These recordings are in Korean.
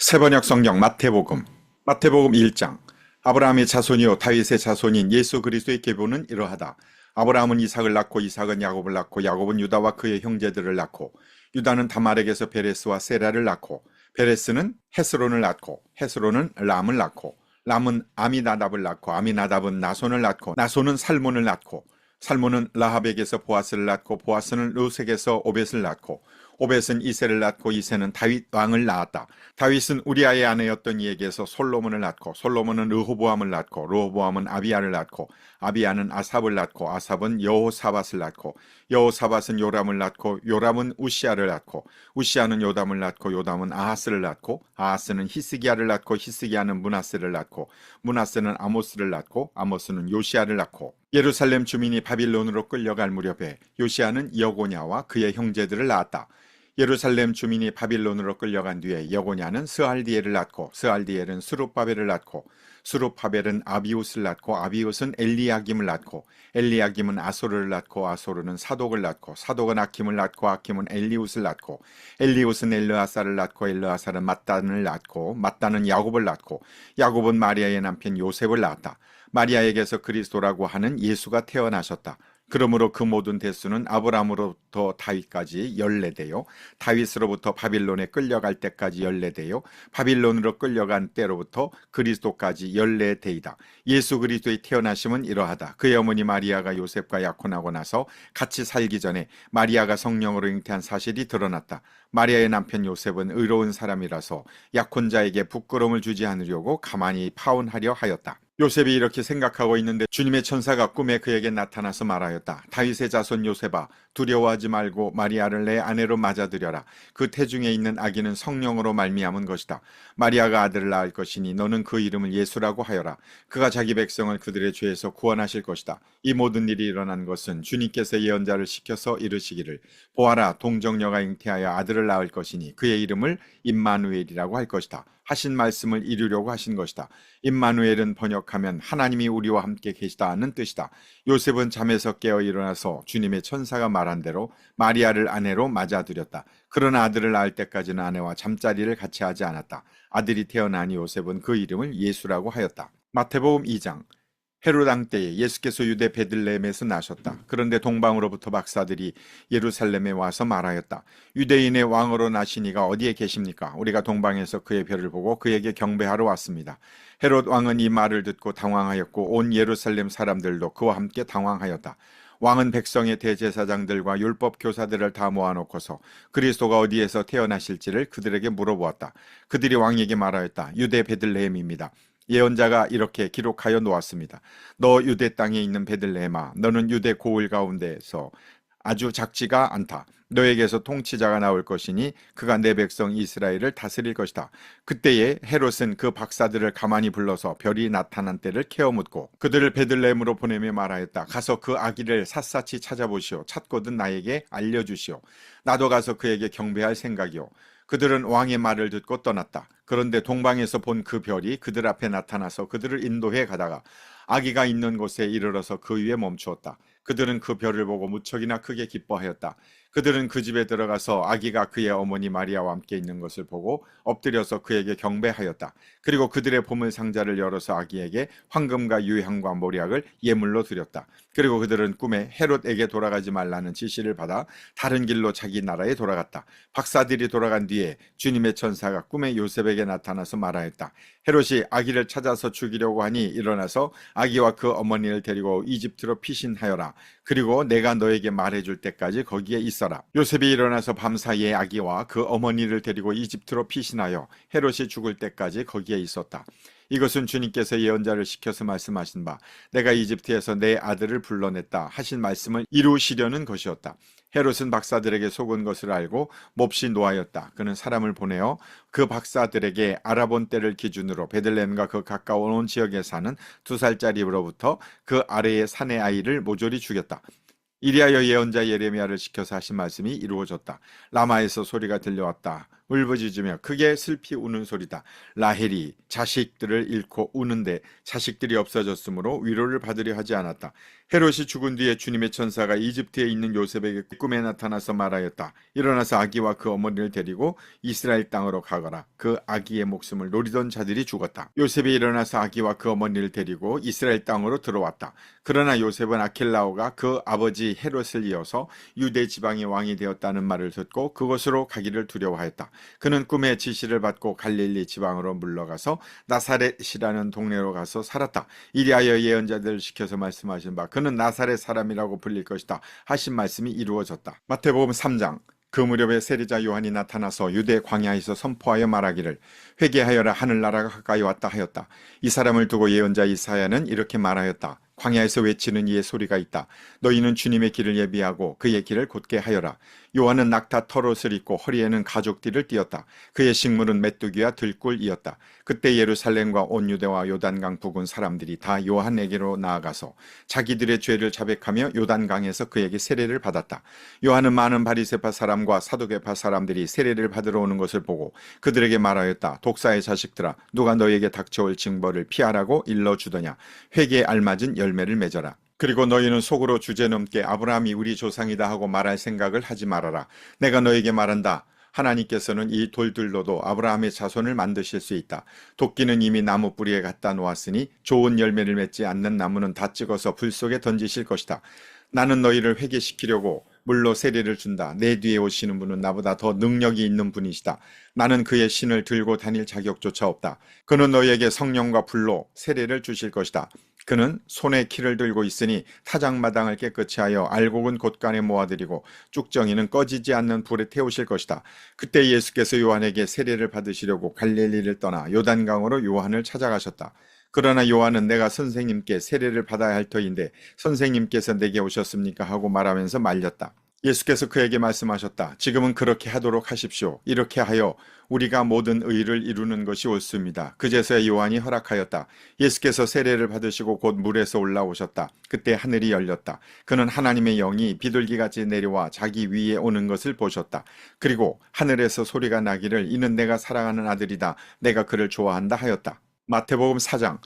세번역 성경 마태복음 1장. 아브라함의 자손이요 다윗의 자손인 예수 그리스도의 계보는 이러하다. 아브라함은 이삭을 낳고 이삭은 야곱을 낳고 야곱은 유다와 그의 형제들을 낳고 유다는 다말에게서 베레스와 세라를 낳고 베레스는 헤스론을 낳고 헤스론은 람을 낳고 람은 아미나답을 낳고 아미나답은 나손을 낳고 나손은 살몬을 낳고 살몬은 라합에게서 보아스를 낳고 보아스는 르sek에서 오벳을 낳고 오벳은 이새를 낳고 이새는 다윗 왕을 낳았다. 다윗은 우리아의 아내였던 이에게서 솔로몬을 낳고 솔로몬은 르호보암을 낳고 르호보암은 아비야를 낳고 아비야는 아삽을 낳고 아삽은 여호사밧을 낳고 여호사밧은 요람을 낳고 요람은 우시아를 낳고 우시아는 요담을 낳고 요담은 아하스를 낳고 아하스는 히스기야를 낳고 히스기야는 므낫세를 낳고 므낫세는 아모스를 낳고 아모스는 요시야를 낳고 예루살렘 주민이 바빌론으로 끌려갈 무렵에 요시야는 여고냐와 그의 형제들을 낳았다. 예루살렘 주민이 바빌론으로 끌려간 뒤에 여고냐는 스알디엘을 낳고 스알디엘은 스룹바벨을 낳고 스룹바벨은 아비웃을 낳고 아비웃은 엘리야김을 낳고 엘리야김은 아소르를 낳고 아소르는 사독을 낳고 사독은 아킴을 낳고 아킴은 엘리웃을 낳고 엘리웃은 엘르아사를 낳고 엘르아사는 mat단을 낳고 mat단은 야곱을 낳고 야곱은 마리아의 남편 요셉을 낳았다. 마리아에게서 그리스도라고 하는 예수가 태어나셨다. 그러므로 그 모든 대수는 아브라함으로부터 다윗까지 14대요 다윗으로부터 바빌론에 끌려갈 때까지 14대요 바빌론으로 끌려간 때로부터 그리스도까지 14대이다. 예수 그리스도의 태어나심은 이러하다. 그의 어머니 마리아가 요셉과 약혼하고 나서 같이 살기 전에 마리아가 성령으로 잉태한 사실이 드러났다. 마리아의 남편 요셉은 의로운 사람이라서 약혼자에게 부끄러움을 주지 않으려고 가만히 파혼하려 하였다. 요셉이 이렇게 생각하고 있는데 주님의 천사가 꿈에 그에게 나타나서 말하였다. 다윗의 자손 요셉아, 두려워하지 말고 마리아를 내 아내로 맞아들여라. 그 태중에 있는 아기는 성령으로 말미암은 것이다. 마리아가 아들을 낳을 것이니 너는 그 이름을 예수라고 하여라. 그가 자기 백성을 그들의 죄에서 구원하실 것이다. 이 모든 일이 일어난 것은 주님께서 예언자를 시켜서 이르시기를 보아라, 동정녀가 잉태하여 아들을 낳을 것이니 그의 이름을 임마누엘이라고 할 것이다. 하신 말씀을 이루려고 하신 것이다. 임마누엘은 번역하면 하나님이 우리와 함께 계시다는 뜻이다. 요셉은 잠에서 깨어 일어나서 주님의 천사가 말한 대로 마리아를 아내로 맞아들였다. 그러나 아들을 낳을 때까지는 아내와 잠자리를 같이 하지 않았다. 아들이 태어나니 요셉은 그 이름을 예수라고 하였다. 마태복음 2장. 헤롯 왕 때에 예수께서 유대 베들레헴에서 나셨다. 그런데 동방으로부터 박사들이 예루살렘에 와서 말하였다. 유대인의 왕으로 나시니가 어디에 계십니까? 우리가 동방에서 그의 별을 보고 그에게 경배하러 왔습니다. 헤롯 왕은 이 말을 듣고 당황하였고 온 예루살렘 사람들도 그와 함께 당황하였다. 왕은 백성의 대제사장들과 율법 교사들을 다 모아놓고서 그리스도가 어디에서 태어나실지를 그들에게 물어보았다. 그들이 왕에게 말하였다. 유대 베들레헴입니다. 예언자가 이렇게 기록하여 놓았습니다. 너 유대 땅에 있는 베들레헴아, 너는 유대 고을 가운데서 아주 작지가 않다. 너에게서 통치자가 나올 것이니 그가 내 백성 이스라엘을 다스릴 것이다. 그때에 헤롯은 그 박사들을 가만히 불러서 별이 나타난 때를 캐어 묻고 그들을 베들레헴으로 보내며 말하였다. 가서 그 아기를 샅샅이 찾아보시오. 찾거든 나에게 알려주시오. 나도 가서 그에게 경배할 생각이오. 그들은 왕의 말을 듣고 떠났다. 그런데 동방에서 본 그 별이 그들 앞에 나타나서 그들을 인도해 가다가 아기가 있는 곳에 이르러서 그 위에 멈추었다. 그들은 그 별을 보고 무척이나 크게 기뻐하였다. 그들은 그 집에 들어가서 아기가 그의 어머니 마리아와 함께 있는 것을 보고 엎드려서 그에게 경배하였다. 그리고 그들의 보물 상자를 열어서 아기에게 황금과 유향과 모략을 예물로 드렸다. 그리고 그들은 꿈에 헤롯에게 돌아가지 말라는 지시를 받아 다른 길로 자기 나라에 돌아갔다. 박사들이 돌아간 뒤에 주님의 천사가 꿈에 요셉에게 나타나서 말하였다. 헤롯이 아기를 찾아서 죽이려고 하니 일어나서 아기와 그 어머니를 데리고 이집트로 피신하여라. 그리고 내가 너에게 말해줄 때까지 거기에 있어라. 요셉이 일어나서 밤사이에 아기와 그 어머니를 데리고 이집트로 피신하여 헤롯이 죽을 때까지 거기에 있었다. 이것은 주님께서 예언자를 시켜서 말씀하신 바 내가 이집트에서 내 아들을 불러냈다 하신 말씀을 이루시려는 것이었다. 헤롯은 박사들에게 속은 것을 알고 몹시 노하였다. 그는 사람을 보내어 그 박사들에게 알아본 때를 기준으로 베들레헴과 그 가까운 온 지역에 사는 2살짜리로부터 그 아래의 산의 아이를 모조리 죽였다. 이리하여 예언자 예레미야를 시켜서 하신 말씀이 이루어졌다. 라마에서 소리가 들려왔다. 울부짖으며 크게 슬피 우는 소리다. 라헬이 자식들을 잃고 우는데 자식들이 없어졌으므로 위로를 받으려 하지 않았다. 헤롯이 죽은 뒤에 주님의 천사가 이집트에 있는 요셉에게 꿈에 나타나서 말하였다. 일어나서 아기와 그 어머니를 데리고 이스라엘 땅으로 가거라. 그 아기의 목숨을 노리던 자들이 죽었다. 요셉이 일어나서 아기와 그 어머니를 데리고 이스라엘 땅으로 들어왔다. 그러나 요셉은 아킬라오가 그 아버지 헤롯을 이어서 유대 지방의 왕이 되었다는 말을 듣고 그곳으로 가기를 두려워하였다. 그는 꿈의 지시를 받고 갈릴리 지방으로 물러가서 나사렛이라는 동네로 가서 살았다. 이리하여 예언자들을 시켜서 말씀하신 바 그는 나사렛 사람이라고 불릴 것이다 하신 말씀이 이루어졌다. 마태복음 3장. 그 무렵에 세리자 요한이 나타나서 유대 광야에서 선포하여 말하기를 회개하여라 하늘나라가 가까이 왔다 하였다. 이 사람을 두고 예언자 이사야는 이렇게 말하였다. 광야에서 외치는 이의 소리가 있다. 너희는 주님의 길을 예비하고 그의 길을 곧게 하여라. 요한은 낙타 털옷을 입고 허리에는 가죽띠를 띠었다. 그의 식물은 메뚜기와 들꿀이었다. 그때 예루살렘과 온 유대와 요단강 부근 사람들이 다 요한에게로 나아가서 자기들의 죄를 자백하며 요단강에서 그에게 세례를 받았다. 요한은 많은 바리새파 사람과 사두개파 사람들이 세례를 받으러 오는 것을 보고 그들에게 말하였다. 독사의 자식들아, 누가 너에게 닥쳐올 징벌을 피하라고 일러주더냐. 회개에 알맞은 열매를 맺어라. 그리고 너희는 속으로 주제넘게 아브라함이 우리 조상이다 하고 말할 생각을 하지 말아라. 내가 너에게 말한다. 하나님께서는 이 돌들로도 아브라함의 자손을 만드실 수 있다. 도끼는 이미 나무 뿌리에 갖다 놓았으니 좋은 열매를 맺지 않는 나무는 다 찍어서 불 속에 던지실 것이다. 나는 너희를 회개시키려고 물로 세례를 준다. 내 뒤에 오시는 분은 나보다 더 능력이 있는 분이시다. 나는 그의 신을 들고 다닐 자격조차 없다. 그는 너희에게 성령과 불로 세례를 주실 것이다. 그는 손에 키를 들고 있으니 타작마당을 깨끗이 하여 알곡은 곳간에 모아들이고 쭉정이는 꺼지지 않는 불에 태우실 것이다. 그때 예수께서 요한에게 세례를 받으시려고 갈릴리를 떠나 요단강으로 요한을 찾아가셨다. 그러나 요한은 내가 선생님께 세례를 받아야 할 터인데 선생님께서 내게 오셨습니까? 하고 말하면서 말렸다. 예수께서 그에게 말씀하셨다. 지금은 그렇게 하도록 하십시오. 이렇게 하여 우리가 모든 의를 이루는 것이 옳습니다. 그제서야 요한이 허락하였다. 예수께서 세례를 받으시고 곧 물에서 올라오셨다. 그때 하늘이 열렸다. 그는 하나님의 영이 비둘기같이 내려와 자기 위에 오는 것을 보셨다. 그리고 하늘에서 소리가 나기를 이는 내가 사랑하는 아들이다. 내가 그를 좋아한다 하였다. 마태복음 4장.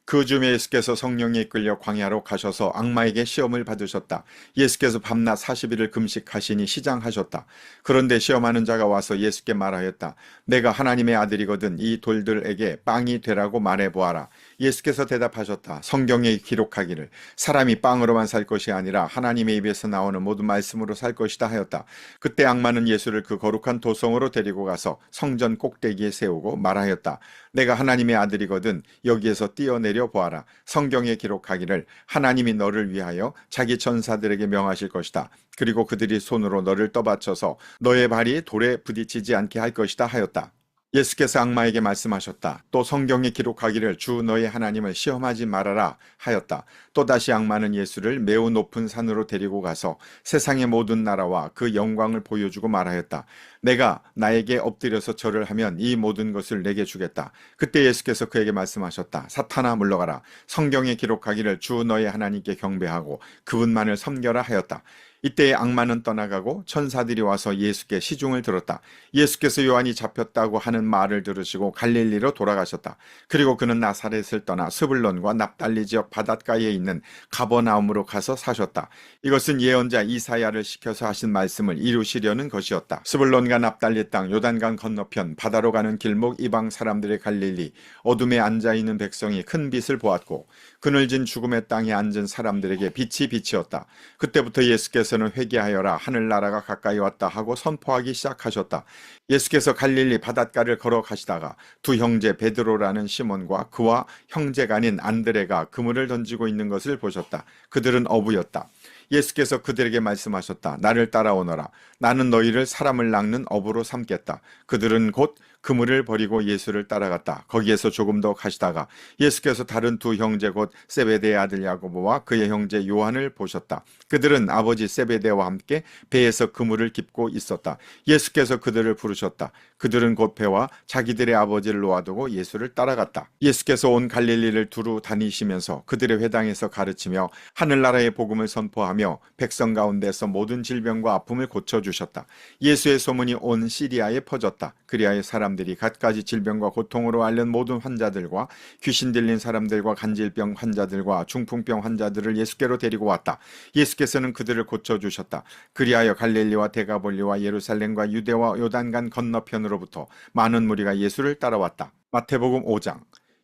그 즈음에 예수께서 성령에 이끌려 광야로 가셔서 악마에게 시험을 받으셨다. 예수께서 밤낮 40일을 금식하시니 시장하셨다. 그런데 시험하는 자가 와서 예수께 말하였다. 내가 하나님의 아들이거든 이 돌들에게 빵이 되라고 말해보아라. 예수께서 대답하셨다. 성경에 기록하기를 사람이 빵으로만 살 것이 아니라 하나님의 입에서 나오는 모든 말씀으로 살 것이다 하였다. 그때 악마는 예수를 그 거룩한 도성으로 데리고 가서 성전 꼭대기에 세우고 말하였다. 내가 하나님의 아들이거든 여기에서 뛰어내려 보아라. 성경에 기록하기를 하나님이 너를 위하여 자기 천사들에게 명하실 것이다. 그리고 그들이 손으로 너를 떠받쳐서 너의 발이 돌에 부딪히지 않게 할 것이다 하였다. 예수께서 악마에게 말씀하셨다. 또 성경에 기록하기를 주 너의 하나님을 시험하지 말아라 하였다. 또다시 악마는 예수를 매우 높은 산으로 데리고 가서 세상의 모든 나라와 그 영광을 보여주고 말하였다. 내가 나에게 엎드려서 절을 하면 이 모든 것을 내게 주겠다. 그때 예수께서 그에게 말씀하셨다. 사탄아 물러가라. 성경에 기록하기를 주 너의 하나님께 경배하고 그분만을 섬겨라 하였다. 이때에 악마는 떠나가고 천사들이 와서 예수께 시중을 들었다. 예수께서 요한이 잡혔다고 하는 말을 들으시고 갈릴리로 돌아가셨다. 그리고 그는 나사렛을 떠나 스불론과 납달리 지역 바닷가에 있는 가버나움으로 가서 사셨다. 이것은 예언자 이사야를 시켜서 하신 말씀을 이루시려는 것이었다. 스불론과 납달리 땅 요단강 건너편 바다로 가는 길목 이방 사람들의 갈릴리 어둠에 앉아있는 백성이 큰 빛을 보았고 그늘진 죽음의 땅에 앉은 사람들에게 빛이 비치었다. 그때부터 예수께서는 회개하여라 하늘나라가 가까이 왔다 하고 선포하기 시작하셨다. 예수께서 갈릴리 바닷가를 걸어가시다가 두 형제 베드로라는 시몬과 그와 형제가 아닌 안드레가 그물을 던지고 있는 것을 보셨다. 그들은 어부였다. 예수께서 그들에게 말씀하셨다. 나를 따라오너라. 나는 너희를 사람을 낚는 어부로 삼겠다. 그들은 곧 그물을 버리고 예수를 따라갔다. 거기에서 조금 더 가시다가 예수께서 다른 두 형제 곧 세베대의 아들 야고보와 그의 형제 요한을 보셨다. 그들은 아버지 세베대와 함께 배에서 그물을 깁고 있었다. 예수께서 그들을 부르셨다. 그들은 곧 배와 자기들의 아버지를 놓아두고 예수를 따라갔다. 예수께서 온 갈릴리를 두루 다니시면서 그들의 회당에서 가르치며 하늘나라의 복음을 선포하며 백성 가운데서 모든 질병과 아픔을 고쳐주셨다. 예수의 소문이 온 시리아에 퍼졌다. 그리하여 사람들이 갖가지 질병과 고통으로 앓는 모든 환자들과 귀신 들린 사람들과 간질병 환자들과 중풍병 환자들을 예수께로 데리고 왔다. 예수께서는 그들을 고쳐주셨다. 그리하여 갈릴리와 데가볼리와 예루살렘과 유대와 요단강 건너편으로부터 많은 무리가 예수를 따라왔다. 마태복음 5장.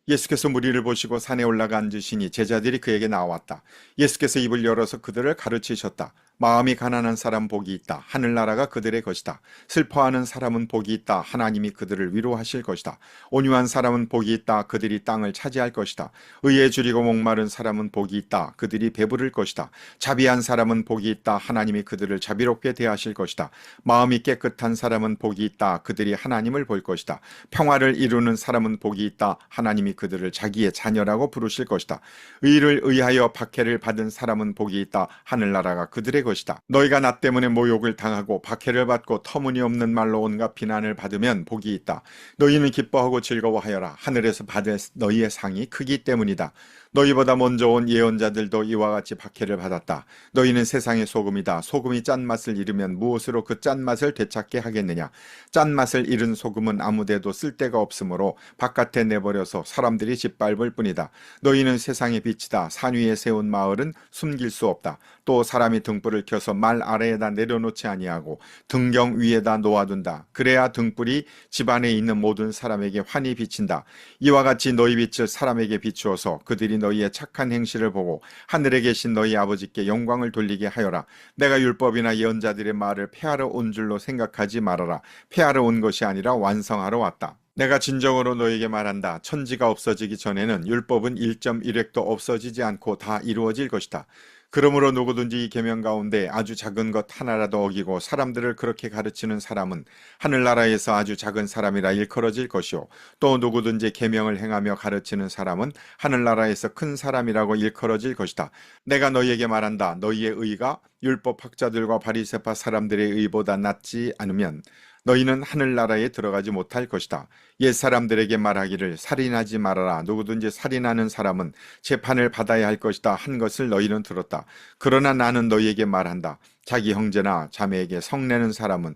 예수께서 무리를 보시고 산에 올라가 앉으시니 제자들이 그에게 나왔다. 예수께서 입을 열어서 그들을 가르치셨다. 마음이 가난한 사람 복이 있다. 하늘나라가 그들의 것이다. 슬퍼하는 사람은 복이 있다. 하나님이 그들을 위로하실 것이다. 온유한 사람은 복이 있다. 그들이 땅을 차지할 것이다. 의에 줄이고 목마른 사람은 복이 있다. 그들이 배부를 것이다. 자비한 사람은 복이 있다. 하나님이 그들을 자비롭게 대하실 것이다. 마음이 깨끗한 사람은 복이 있다. 그들이 하나님을 볼 것이다. 평화를 이루는 사람은 복이 있다. 하나님이 그들을 자기의 자녀라고 부르실 것이다. 의를 의하여 박해를 받은 사람은 복이 있다. 하늘나라가 그들의 것이다. 너희가 나 때문에 모욕을 당하고 박해를 받고 터무니없는 말로 온갖 비난을 받으면 복이 있다. 너희는 기뻐하고 즐거워하여라. 하늘에서 받을 너희의 상이 크기 때문이다. 너희보다 먼저 온 예언자들도 이와 같이 박해를 받았다. 너희는 세상의 소금이다. 소금이 짠맛을 잃으면 무엇으로 그 짠맛을 되찾게 하겠느냐. 짠맛을 잃은 소금은 아무데도 쓸데가 없으므로 바깥에 내버려서 사람들이 짓밟을 뿐이다. 너희는 세상의 빛이다. 산 위에 세운 마을은 숨길 수 없다. 또 사람이 등불을 켜서 말 아래에다 내려놓지 아니하고 등경 위에다 놓아둔다. 그래야 등불이 집안에 있는 모든 사람에게 환히 비친다. 이와 같이 너희 빛을 사람에게 비추어서 그들이 너희의 착한 행실을 보고 하늘에 계신 너희 아버지께 영광을 돌리게 하여라. 내가 율법이나 예언자들의 말을 폐하러 온 줄로 생각하지 말아라. 폐하러 온 것이 아니라 완성하러 왔다. 내가 진정으로 너에게 말한다. 천지가 없어지기 전에는 율법은 1.1획도 없어지지 않고 다 이루어질 것이다. 그러므로 누구든지 이 계명 가운데 아주 작은 것 하나라도 어기고 사람들을 그렇게 가르치는 사람은 하늘나라에서 아주 작은 사람이라 일컬어질 것이요. 또 누구든지 계명을 행하며 가르치는 사람은 하늘나라에서 큰 사람이라고 일컬어질 것이다. 내가 너희에게 말한다. 너희의 의가 율법 학자들과 바리새파 사람들의 의보다 낫지 않으면 너희는 하늘나라에 들어가지 못할 것이다. 옛사람들에게 말하기를 살인하지 말아라. 누구든지 살인하는 사람은 재판을 받아야 할 것이다 한 것을 너희는 들었다. 그러나 나는 너희에게 말한다. 자기 형제나 자매에게 성내는 사람은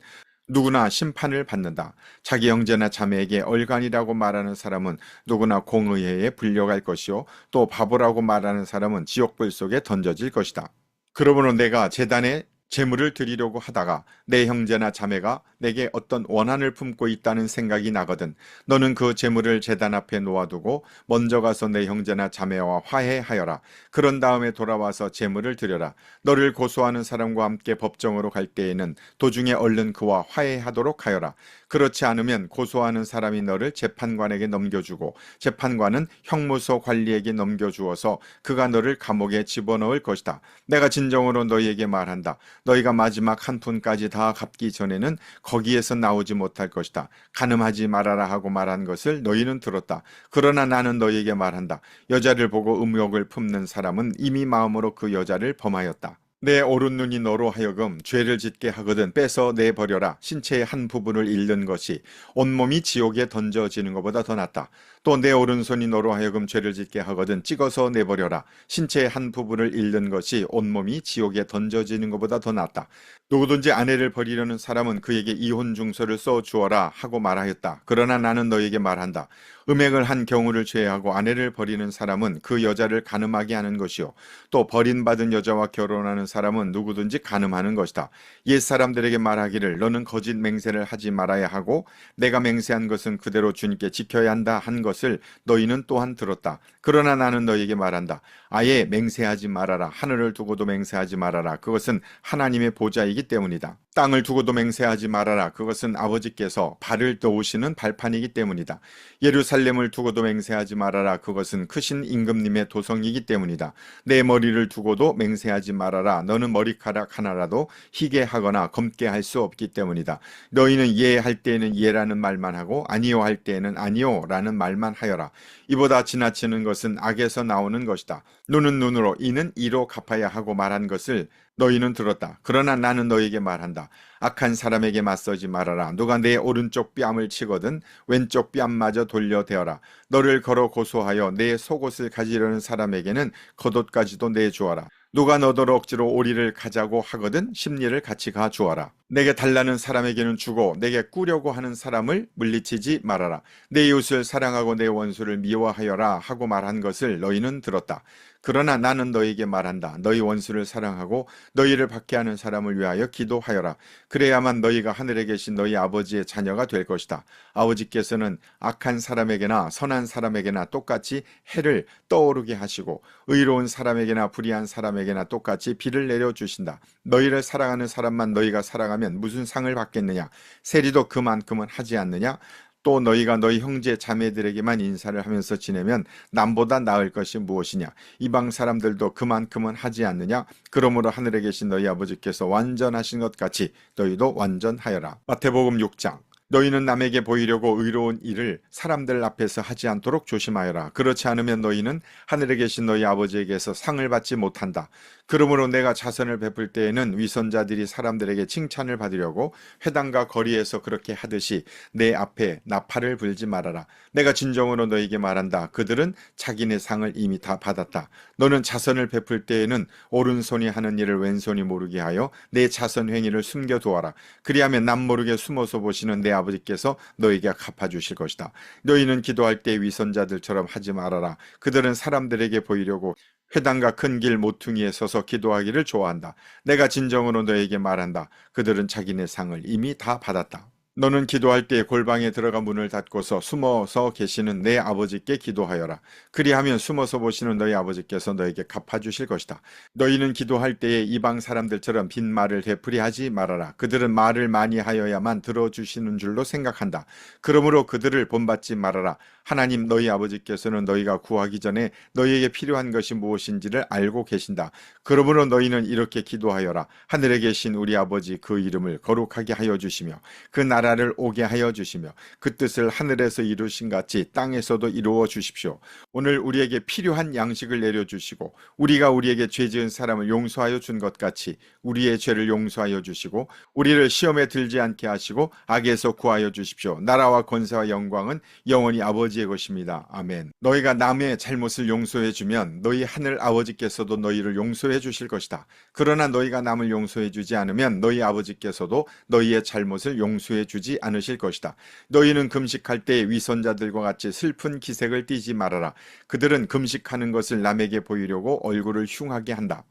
누구나 심판을 받는다. 자기 형제나 자매에게 얼간이라고 말하는 사람은 누구나 공의회에 불려갈 것이요. 또 바보라고 말하는 사람은 지옥불 속에 던져질 것이다. 그러므로 내가 제단에 제물을 드리려고 하다가 내 형제나 자매가 내게 어떤 원한을 품고 있다는 생각이 나거든 너는 그 제물을 제단 앞에 놓아두고 먼저 가서 내 형제나 자매와 화해하여라. 그런 다음에 돌아와서 제물을 드려라. 너를 고소하는 사람과 함께 법정으로 갈 때에는 도중에 얼른 그와 화해하도록 하여라. 그렇지 않으면 고소하는 사람이 너를 재판관에게 넘겨주고 재판관은 형무소 관리에게 넘겨주어서 그가 너를 감옥에 집어넣을 것이다. 내가 진정으로 너희에게 말한다. 너희가 마지막 한 푼까지 다 갚기 전에는 거기에서 나오지 못할 것이다. 간음하지 말아라 하고 말한 것을 너희는 들었다. 그러나 나는 너희에게 말한다. 여자를 보고 음욕을 품는 사람은 이미 마음으로 그 여자를 범하였다. 내 오른 눈이 너로 하여금 죄를 짓게 하거든 빼서 내버려라. 신체의 한 부분을 잃는 것이 온몸이 지옥에 던져지는 것보다 더 낫다. 또 내 오른손이 너로 하여금 죄를 짓게 하거든 찍어서 내버려라. 신체의 한 부분을 잃는 것이 온몸이 지옥에 던져지는 것보다 더 낫다. 누구든지 아내를 버리려는 사람은 그에게 이혼 증서를 써 주어라 하고 말하였다. 그러나 나는 너에게 말한다. 음행을 한 경우를 제외하고 아내를 버리는 사람은 그 여자를 간음하게 하는 것이요. 또 버림받은 여자와 결혼하는 사람은 누구든지 간음하는 것이다. 옛 사람들에게 말하기를 너는 거짓 맹세를 하지 말아야 하고 내가 맹세한 것은 그대로 주님께 지켜야 한다 한 것을 너희는 또한 들었다. 그러나 나는 너에게 말한다. 아예 맹세하지 말아라. 하늘을 두고도 맹세하지 말아라. 그것은 하나님의 보좌이기 때문이다. 땅을 두고도 맹세하지 말아라. 그것은 아버지께서 발을 놓으시는 발판이기 때문이다. 예루살렘을 두고도 맹세하지 말아라. 그것은 크신 임금님의 도성이기 때문이다. 내 머리를 두고도 맹세하지 말아라. 너는 머리카락 하나라도 희게 하거나 검게 할 수 없기 때문이다. 너희는 예 할 때에는 예라는 말만 하고 아니요 할 때에는 아니요라는 말만 하여라. 이보다 지나치는 것은 악에서 나오는 것이다. 눈은 눈으로 이는 이로 갚아야 하고 말한 것을 너희는 들었다. 그러나 나는 너희에게 말한다. 악한 사람에게 맞서지 말아라. 누가 내 오른쪽 뺨을 치거든 왼쪽 뺨마저 돌려대어라. 너를 걸어 고소하여 내 속옷을 가지려는 사람에게는 겉옷까지도 내주어라. 누가 너더러 억지로 오리를 가자고 하거든 심리를 같이 가주어라. 내게 달라는 사람에게는 주고 내게 꾸려고 하는 사람을 물리치지 말아라. 내 이웃을 사랑하고 내 원수를 미워하여라 하고 말한 것을 너희는 들었다. 그러나 나는 너희에게 말한다. 너희 원수를 사랑하고 너희를 박해하는 사람을 위하여 기도하여라. 그래야만 너희가 하늘에 계신 너희 아버지의 자녀가 될 것이다. 아버지께서는 악한 사람에게나 선한 사람에게나 똑같이 해를 떠오르게 하시고 의로운 사람에게나 불의한 사람에게나 똑같이 비를 내려주신다. 너희를 사랑하는 사람만 너희가 사랑하면 무슨 상을 받겠느냐? 세리도 그만큼은 하지 않느냐? 또 너희가 너희 형제 자매들에게만 인사를 하면서 지내면 남보다 나을 것이 무엇이냐? 이방 사람들도 그만큼은 하지 않느냐? 그러므로 하늘에 계신 너희 아버지께서 완전하신 것 같이 너희도 완전하여라. 마태복음 6장. 너희는 남에게 보이려고 의로운 일을 사람들 앞에서 하지 않도록 조심하여라. 그렇지 않으면 너희는 하늘에 계신 너희 아버지에게서 상을 받지 못한다. 그러므로 내가 자선을 베풀 때에는 위선자들이 사람들에게 칭찬을 받으려고 회당과 거리에서 그렇게 하듯이 내 앞에 나팔을 불지 말아라. 내가 진정으로 너희에게 말한다. 그들은 자기네 상을 이미 다 받았다. 너는 자선을 베풀 때에는 오른손이 하는 일을 왼손이 모르게 하여 내 자선 행위를 숨겨두어라. 그리하면 남 모르게 숨어서 보시는 내 아버지께서 너희에게 갚아주실 것이다. 너희는 기도할 때 위선자들처럼 하지 말아라. 그들은 사람들에게 보이려고 회당과 큰 길 모퉁이에 서서 기도하기를 좋아한다. 내가 진정으로 너에게 말한다. 그들은 자기네 상을 이미 다 받았다. 너는 기도할 때 골방에 들어가 문을 닫고서 숨어서 계시는 내 아버지께 기도하여라. 그리하면 숨어서 보시는 너희 아버지께서 너에게 갚아주실 것이다. 너희는 기도할 때에 이방 사람들처럼 빈말을 되풀이하지 말아라. 그들은 말을 많이 하여야만 들어주시는 줄로 생각한다. 그러므로 그들을 본받지 말아라. 하나님 너희 아버지께서는 너희가 구하기 전에 너희에게 필요한 것이 무엇인지를 알고 계신다. 그러므로 너희는 이렇게 기도하여라. 하늘에 계신 우리 아버지 그 이름을 거룩하게 하여 주시며 그 나라를 오게 하여 주시며 그 뜻을 하늘에서 이루신 같이 땅에서도 이루어 주십시오. 오늘 우리에게 필요한 양식을 내려주시고 우리가 우리에게 죄 지은 사람을 용서하여 준 것 같이 우리의 죄를 용서하여 주시고 우리를 시험에 들지 않게 하시고 악에서 구하여 주십시오. 나라와 권세와 영광은 영원히 아버지의 것입니다. 아멘. 너희가 남의 잘못을 용서해 주면 너희 하늘 아버지께서도 너희를 용서해 주실 것이다. 그러나 너희가 남을 용서해 주지 않으면 너희 아버지께서도 너희의 잘못을 용서해 주지 않으실 것이다. 너희는 금식할 때 위선자들과 같이 슬픈 기색을 띠지 말아라. 그들은 금식하는 것을 남에게 보이려고 얼굴을 흉하게 한다.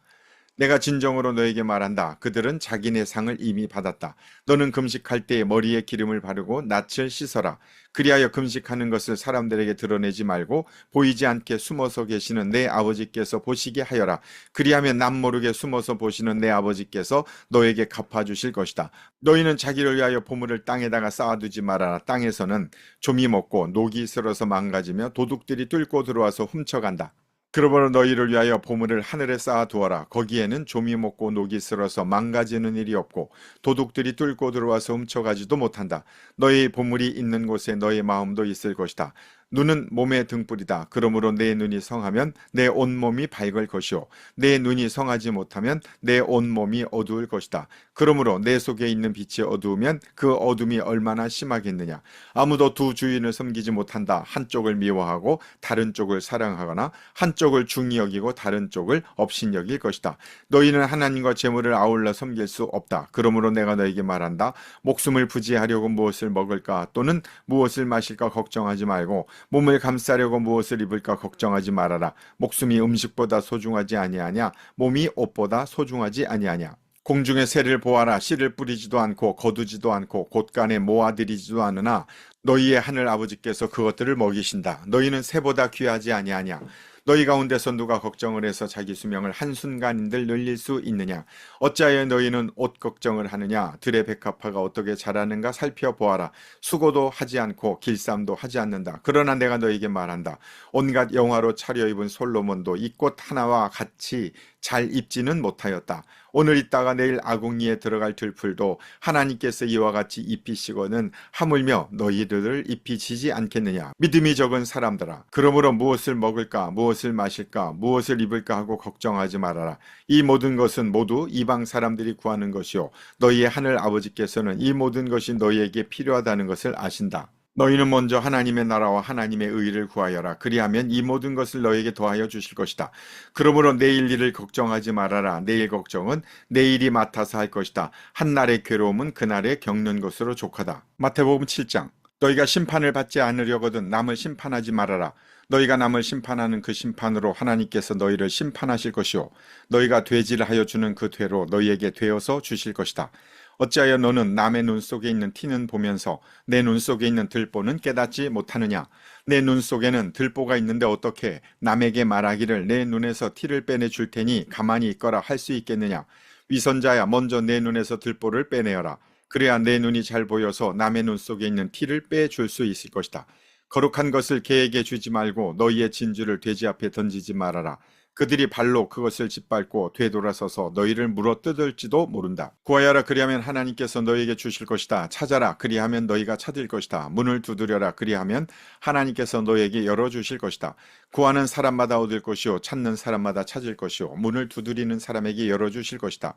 내가 진정으로 너에게 말한다. 그들은 자기네 상을 이미 받았다. 너는 금식할 때 머리에 기름을 바르고 낯을 씻어라. 그리하여 금식하는 것을 사람들에게 드러내지 말고 보이지 않게 숨어서 계시는 내 아버지께서 보시게 하여라. 그리하면 남 모르게 숨어서 보시는 내 아버지께서 너에게 갚아주실 것이다. 너희는 자기를 위하여 보물을 땅에다가 쌓아두지 말아라. 땅에서는 좀이 먹고 녹이 슬어서 망가지며 도둑들이 뚫고 들어와서 훔쳐간다. 그러므로 너희를 위하여 보물을 하늘에 쌓아두어라. 거기에는 좀이 먹고 녹이 슬어서 망가지는 일이 없고 도둑들이 뚫고 들어와서 훔쳐가지도 못한다. 너희 보물이 있는 곳에 너희 마음도 있을 것이다. 눈은 몸의 등불이다. 그러므로 내 눈이 성하면 내 온몸이 밝을 것이요 내 눈이 성하지 못하면 내 온몸이 어두울 것이다. 그러므로 내 속에 있는 빛이 어두우면 그 어둠이 얼마나 심하겠느냐. 아무도 두 주인을 섬기지 못한다. 한쪽을 미워하고 다른 쪽을 사랑하거나 한쪽을 중히 여기고 다른 쪽을 업신 여길 것이다. 너희는 하나님과 재물을 아울러 섬길 수 없다. 그러므로 내가 너에게 말한다. 목숨을 부지하려고 무엇을 먹을까 또는 무엇을 마실까 걱정하지 말고 몸을 감싸려고 무엇을 입을까 걱정하지 말아라. 목숨이 음식보다 소중하지 아니하냐? 몸이 옷보다 소중하지 아니하냐? 공중의 새를 보아라. 씨를 뿌리지도 않고 거두지도 않고 곳간에 모아들이지도 않으나 너희의 하늘 아버지께서 그것들을 먹이신다. 너희는 새보다 귀하지 아니하냐? 너희 가운데서 누가 걱정을 해서 자기 수명을 한순간인들 늘릴 수 있느냐? 어찌하여 너희는 옷 걱정을 하느냐? 들의 백합화가 어떻게 자라는가 살펴보아라. 수고도 하지 않고 길쌈도 하지 않는다. 그러나 내가 너희에게 말한다. 온갖 영화로 차려입은 솔로몬도 이 꽃 하나와 같이 잘 입지는 못하였다. 오늘 있다가 내일 아궁이에 들어갈 들풀도 하나님께서 이와 같이 입히시거는 하물며 너희들을 입히시지 않겠느냐. 믿음이 적은 사람들아, 그러므로 무엇을 먹을까 무엇을 마실까 무엇을 입을까 하고 걱정하지 말아라. 이 모든 것은 모두 이방 사람들이 구하는 것이요 너희의 하늘 아버지께서는 이 모든 것이 너희에게 필요하다는 것을 아신다. 너희는 먼저 하나님의 나라와 하나님의 의를 구하여라. 그리하면 이 모든 것을 너희에게 더하여 주실 것이다. 그러므로 내일 일을 걱정하지 말아라. 내일 걱정은 내일이 맡아서 할 것이다. 한날의 괴로움은 그날에 겪는 것으로 족하다. 마태복음 7장. 너희가 심판을 받지 않으려거든 남을 심판하지 말아라. 너희가 남을 심판하는 그 심판으로 하나님께서 너희를 심판하실 것이요 너희가 되지를 하여 주는 그 되로 너희에게 되어서 주실 것이다. 어찌하여 너는 남의 눈 속에 있는 티는 보면서 내 눈 속에 있는 들보는 깨닫지 못하느냐? 내 눈 속에는 들보가 있는데 어떻게 남에게 말하기를 내 눈에서 티를 빼내 줄 테니 가만히 있거라 할 수 있겠느냐? 위선자야, 먼저 내 눈에서 들보를 빼내어라. 그래야 내 눈이 잘 보여서 남의 눈 속에 있는 티를 빼줄 수 있을 것이다. 거룩한 것을 개에게 주지 말고 너희의 진주를 돼지 앞에 던지지 말아라. 그들이 발로 그것을 짓밟고 되돌아서서 너희를 물어뜯을지도 모른다. 구하여라, 그리하면 하나님께서 너희에게 주실 것이다. 찾아라, 그리하면 너희가 찾을 것이다. 문을 두드려라, 그리하면 하나님께서 너희에게 열어주실 것이다. 구하는 사람마다 얻을 것이요 찾는 사람마다 찾을 것이요 문을 두드리는 사람에게 열어주실 것이다.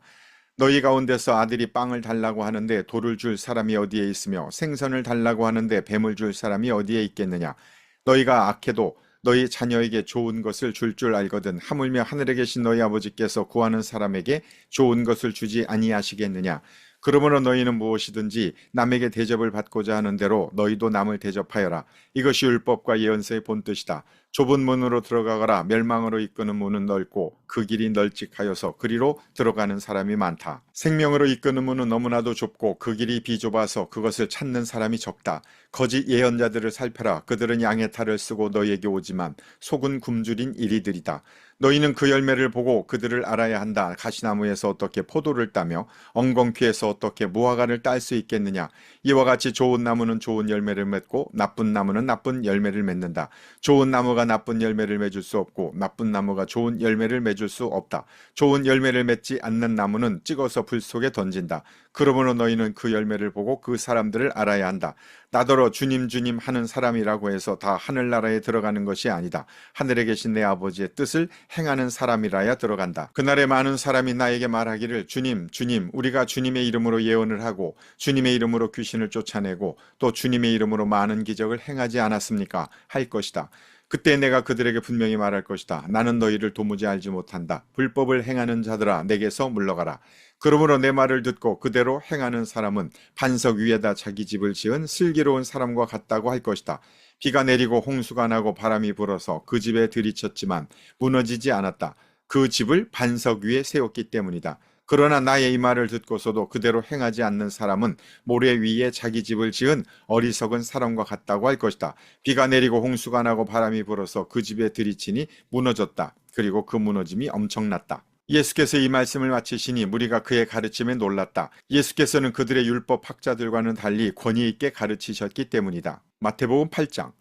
너희 가운데서 아들이 빵을 달라고 하는데 돌을 줄 사람이 어디에 있으며 생선을 달라고 하는데 뱀을 줄 사람이 어디에 있겠느냐? 너희가 악해도 너희 자녀에게 좋은 것을 줄 알거든 하물며 하늘에 계신 너희 아버지께서 구하는 사람에게 좋은 것을 주지 아니하시겠느냐? 그러므로 너희는 무엇이든지 남에게 대접을 받고자 하는 대로 너희도 남을 대접하여라. 이것이 율법과 예언서의 본뜻이다. 좁은 문으로 들어가거라. 멸망으로 이끄는 문은 넓고 그 길이 널찍하여서 그리로 들어가는 사람이 많다. 생명으로 이끄는 문은 너무나도 좁고 그 길이 비좁아서 그것을 찾는 사람이 적다. 거짓 예언자들을 살펴라. 그들은 양의 탈을 쓰고 너희에게 오지만 속은 굶주린 이리들이다. 너희는 그 열매를 보고 그들을 알아야 한다. 가시나무에서 어떻게 포도를 따며 엉겅퀴에서 어떻게 무화과를 딸 수 있겠느냐? 이와 같이 좋은 나무는 좋은 열매를 맺고 나쁜 나무는 나쁜 열매를 맺는다. 좋은 나무가 나쁜 열매를 맺을 수 없고 나쁜 나무가 좋은 열매를 맺을 수 없다. 좋은 열매를 맺지 않는 나무는 찍어서 불 속에 던진다. 그러므로 너희는 그 열매를 보고 그 사람들을 알아야 한다. 나더러 주님 주님 하는 사람이라고 해서 다 하늘나라에 들어가는 것이 아니다. 하늘에 계신 내 아버지의 뜻을 행하는 사람이라야 들어간다. 그날에 많은 사람이 나에게 말하기를 주님 주님 우리가 주님의 이름으로 예언을 하고 주님의 이름으로 귀신을 쫓아내고 또 주님의 이름으로 많은 기적을 행하지 않았습니까? 할 것이다. 그때 내가 그들에게 분명히 말할 것이다. 나는 너희를 도무지 알지 못한다. 불법을 행하는 자들아 내게서 물러가라. 그러므로 내 말을 듣고 그대로 행하는 사람은 반석 위에다 자기 집을 지은 슬기로운 사람과 같다고 할 것이다. 비가 내리고 홍수가 나고 바람이 불어서 그 집에 들이쳤지만 무너지지 않았다. 그 집을 반석 위에 세웠기 때문이다. 그러나 나의 이 말을 듣고서도 그대로 행하지 않는 사람은 모래 위에 자기 집을 지은 어리석은 사람과 같다고 할 것이다. 비가 내리고 홍수가 나고 바람이 불어서 그 집에 들이치니 무너졌다. 그리고 그 무너짐이 엄청났다. 예수께서 이 말씀을 마치시니 무리가 그의 가르침에 놀랐다. 예수께서는 그들의 율법 학자들과는 달리 권위 있게 가르치셨기 때문이다. 마태복음 8장.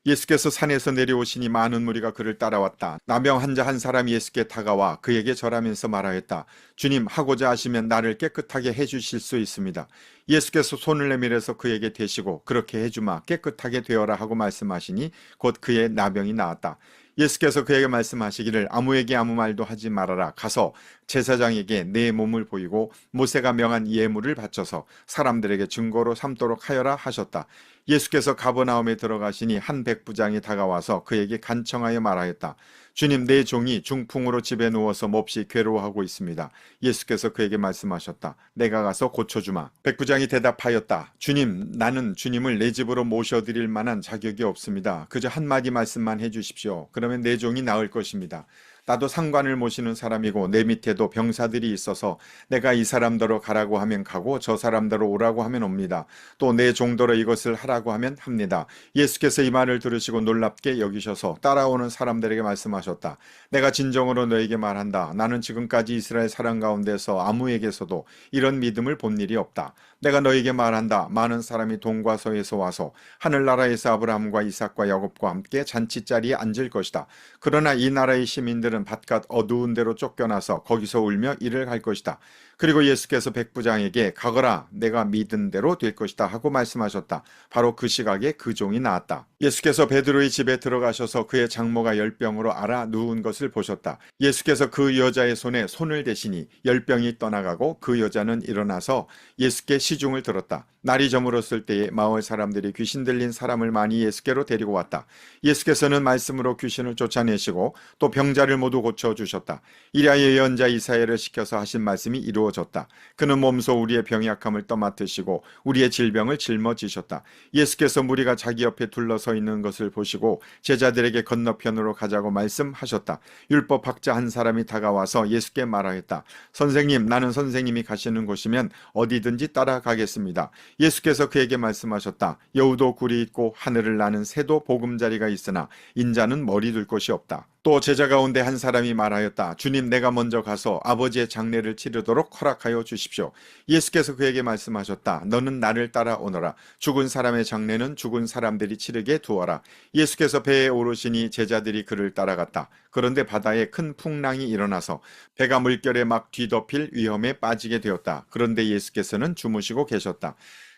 예수께서 산에서 내려오시니 많은 무리가 그를 따라왔다. 나병 환자 한 사람이 예수께 다가와 그에게 절하면서 말하였다. 주님, 하고자 하시면 나를 깨끗하게 해주실 수 있습니다. 예수께서 손을 내밀어서 그에게 대시고 그렇게 해주마 깨끗하게 되어라 하고 말씀하시니 곧 그의 나병이 나았다. 예수께서 그에게 말씀하시기를 아무에게 아무 말도 하지 말아라. 가서 제사장에게 내 몸을 보이고 모세가 명한 예물을 바쳐서 사람들에게 증거로 삼도록 하여라 하셨다. 예수께서 가버나움에 들어가시니 한 백부장이 다가와서 그에게 간청하여 말하였다. 주님, 내 종이 중풍으로 집에 누워서 몹시 괴로워하고 있습니다. 예수께서 그에게 말씀하셨다. 내가 가서 고쳐주마. 백부장이 대답하였다. 주님, 나는 주님을 내 집으로 모셔드릴 만한 자격이 없습니다. 그저 한마디 말씀만 해주십시오. 그러면 내 종이 나을 것입니다. 나도 상관을 모시는 사람이고 내 밑에도 병사들이 있어서 내가 이 사람대로 가라고 하면 가고 저 사람대로 오라고 하면 옵니다. 또 내 종도로 이것을 하라고 하면 합니다. 예수께서 이 말을 들으시고 놀랍게 여기셔서 따라오는 사람들에게 말씀하셨다. 내가 진정으로 너에게 말한다. 나는 지금까지 이스라엘 사람 가운데서 아무에게서도 이런 믿음을 본 일이 없다. 내가 너에게 말한다. 많은 사람이 동과 서에서 와서 하늘나라에서 아브라함과 이삭과 야곱과 함께 잔치자리에 앉을 것이다. 그러나 이 나라의 시민들은 바깥 어두운 데로 쫓겨나서 거기서 울며 이를 갈 것이다. 그리고 예수께서 백부장에게 가거라, 내가 믿은 대로 될 것이다 하고 말씀하셨다. 바로 그 시각에 그 종이 나왔다. 예수께서 베드로의 집에 들어가셔서 그의 장모가 열병으로 앓아 누운 것을 보셨다. 예수께서 그 여자의 손에 손을 대시니 열병이 떠나가고 그 여자는 일어나서 예수께 시중을 들었다. 날이 저물었을 때에 마을 사람들이 귀신 들린 사람을 많이 예수께로 데리고 왔다. 예수께서는 말씀으로 귀신을 쫓아내시고 또 병자를 모두 고쳐주셨다. 이리하여 예언자 이사야를 시켜서 하신 말씀이 이루어졌다. 그는 몸소 우리의 병약함을 떠맡으시고 우리의 질병을 짊어지셨다. 예수께서 무리가 자기 옆에 둘러서 있는 것을 보시고 제자들에게 건너편으로 가자고 말씀하셨다. 율법학자 한 사람이 다가와서 예수께 말하였다. 선생님, 나는 선생님이 가시는 곳이면 어디든지 따라가겠습니다. 예수께서 그에게 말씀하셨다. 여우도 굴이 있고 하늘을 나는 새도 보금자리가 있으나 인자는 머리 둘 곳이 없다. 또 제자 가운데 한 사람이 말하였다. 주님, 내가 먼저 가서 아버지의 장례를 치르도록 허락하여 주십시오. 예수께서 그에게 말씀하셨다. 너는 나를 따라오너라. 죽은 사람의 장례는 죽은 사람들이 치르게 두어라. 예수께서 배에 오르시니 제자들이 그를 따라갔다. 그런데 바다에 큰 풍랑이 일어나서 배가 물결에 막 뒤덮일 위험에 빠지게 되었다. 그런데 예수께서는 주무시고 계셨다.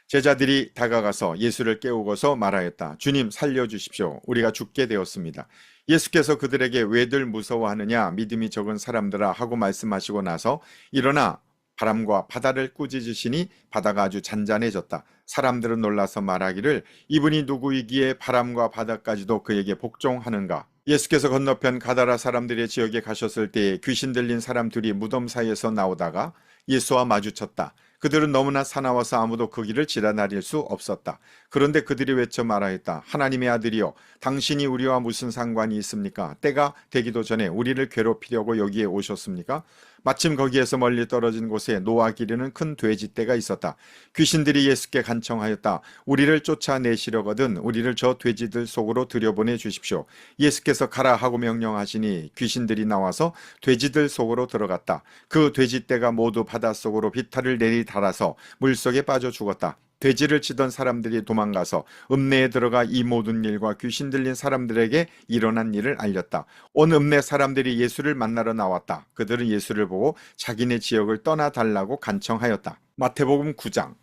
제자들이 다가가서 예수를 깨우고서 말하였다. 주님, 살려주십시오. 우리가 죽게 되었습니다. 예수께서 그들에게 왜들 무서워하느냐, 믿음이 적은 사람들아 하고 말씀하시고 나서 일어나 바람과 바다를 꾸짖으시니 바다가 아주 잔잔해졌다. 사람들은 놀라서 말하기를 이분이 누구이기에 바람과 바다까지도 그에게 복종하는가. 예수께서 건너편 가다라 사람들의 지역에 가셨을 때에 귀신 들린 사람 둘이 무덤 사이에서 나오다가 예수와 마주쳤다. 그들은 너무나 사나워서 아무도 그 길을 지나다닐 수 없었다. 그런데 그들이 외쳐 말하였다. 하나님의 아들이여, 당신이 우리와 무슨 상관이 있습니까? 때가 되기도 전에 우리를 괴롭히려고 여기에 오셨습니까? 마침 거기에서 멀리 떨어진 곳에 노아 기르는 큰 돼지떼가 있었다. 귀신들이 예수께 간청하였다. 우리를 쫓아내시려거든 우리를 저 돼지들 속으로 들여보내 주십시오. 예수께서 가라 하고 명령하시니 귀신들이 나와서 돼지들 속으로 들어갔다. 그 돼지떼가 모두 바닷속으로 비탈을 내리달아서 물속에 빠져 죽었다. 돼지를 치던 사람들이 도망가서 읍내에 들어가 이 모든 일과 귀신 들린 사람들에게 일어난 일을 알렸다. 온 읍내 사람들이 예수를 만나러 나왔다. 그들은 예수를 보고 자기네 지역을 떠나달라고 간청하였다. 마태복음 9장.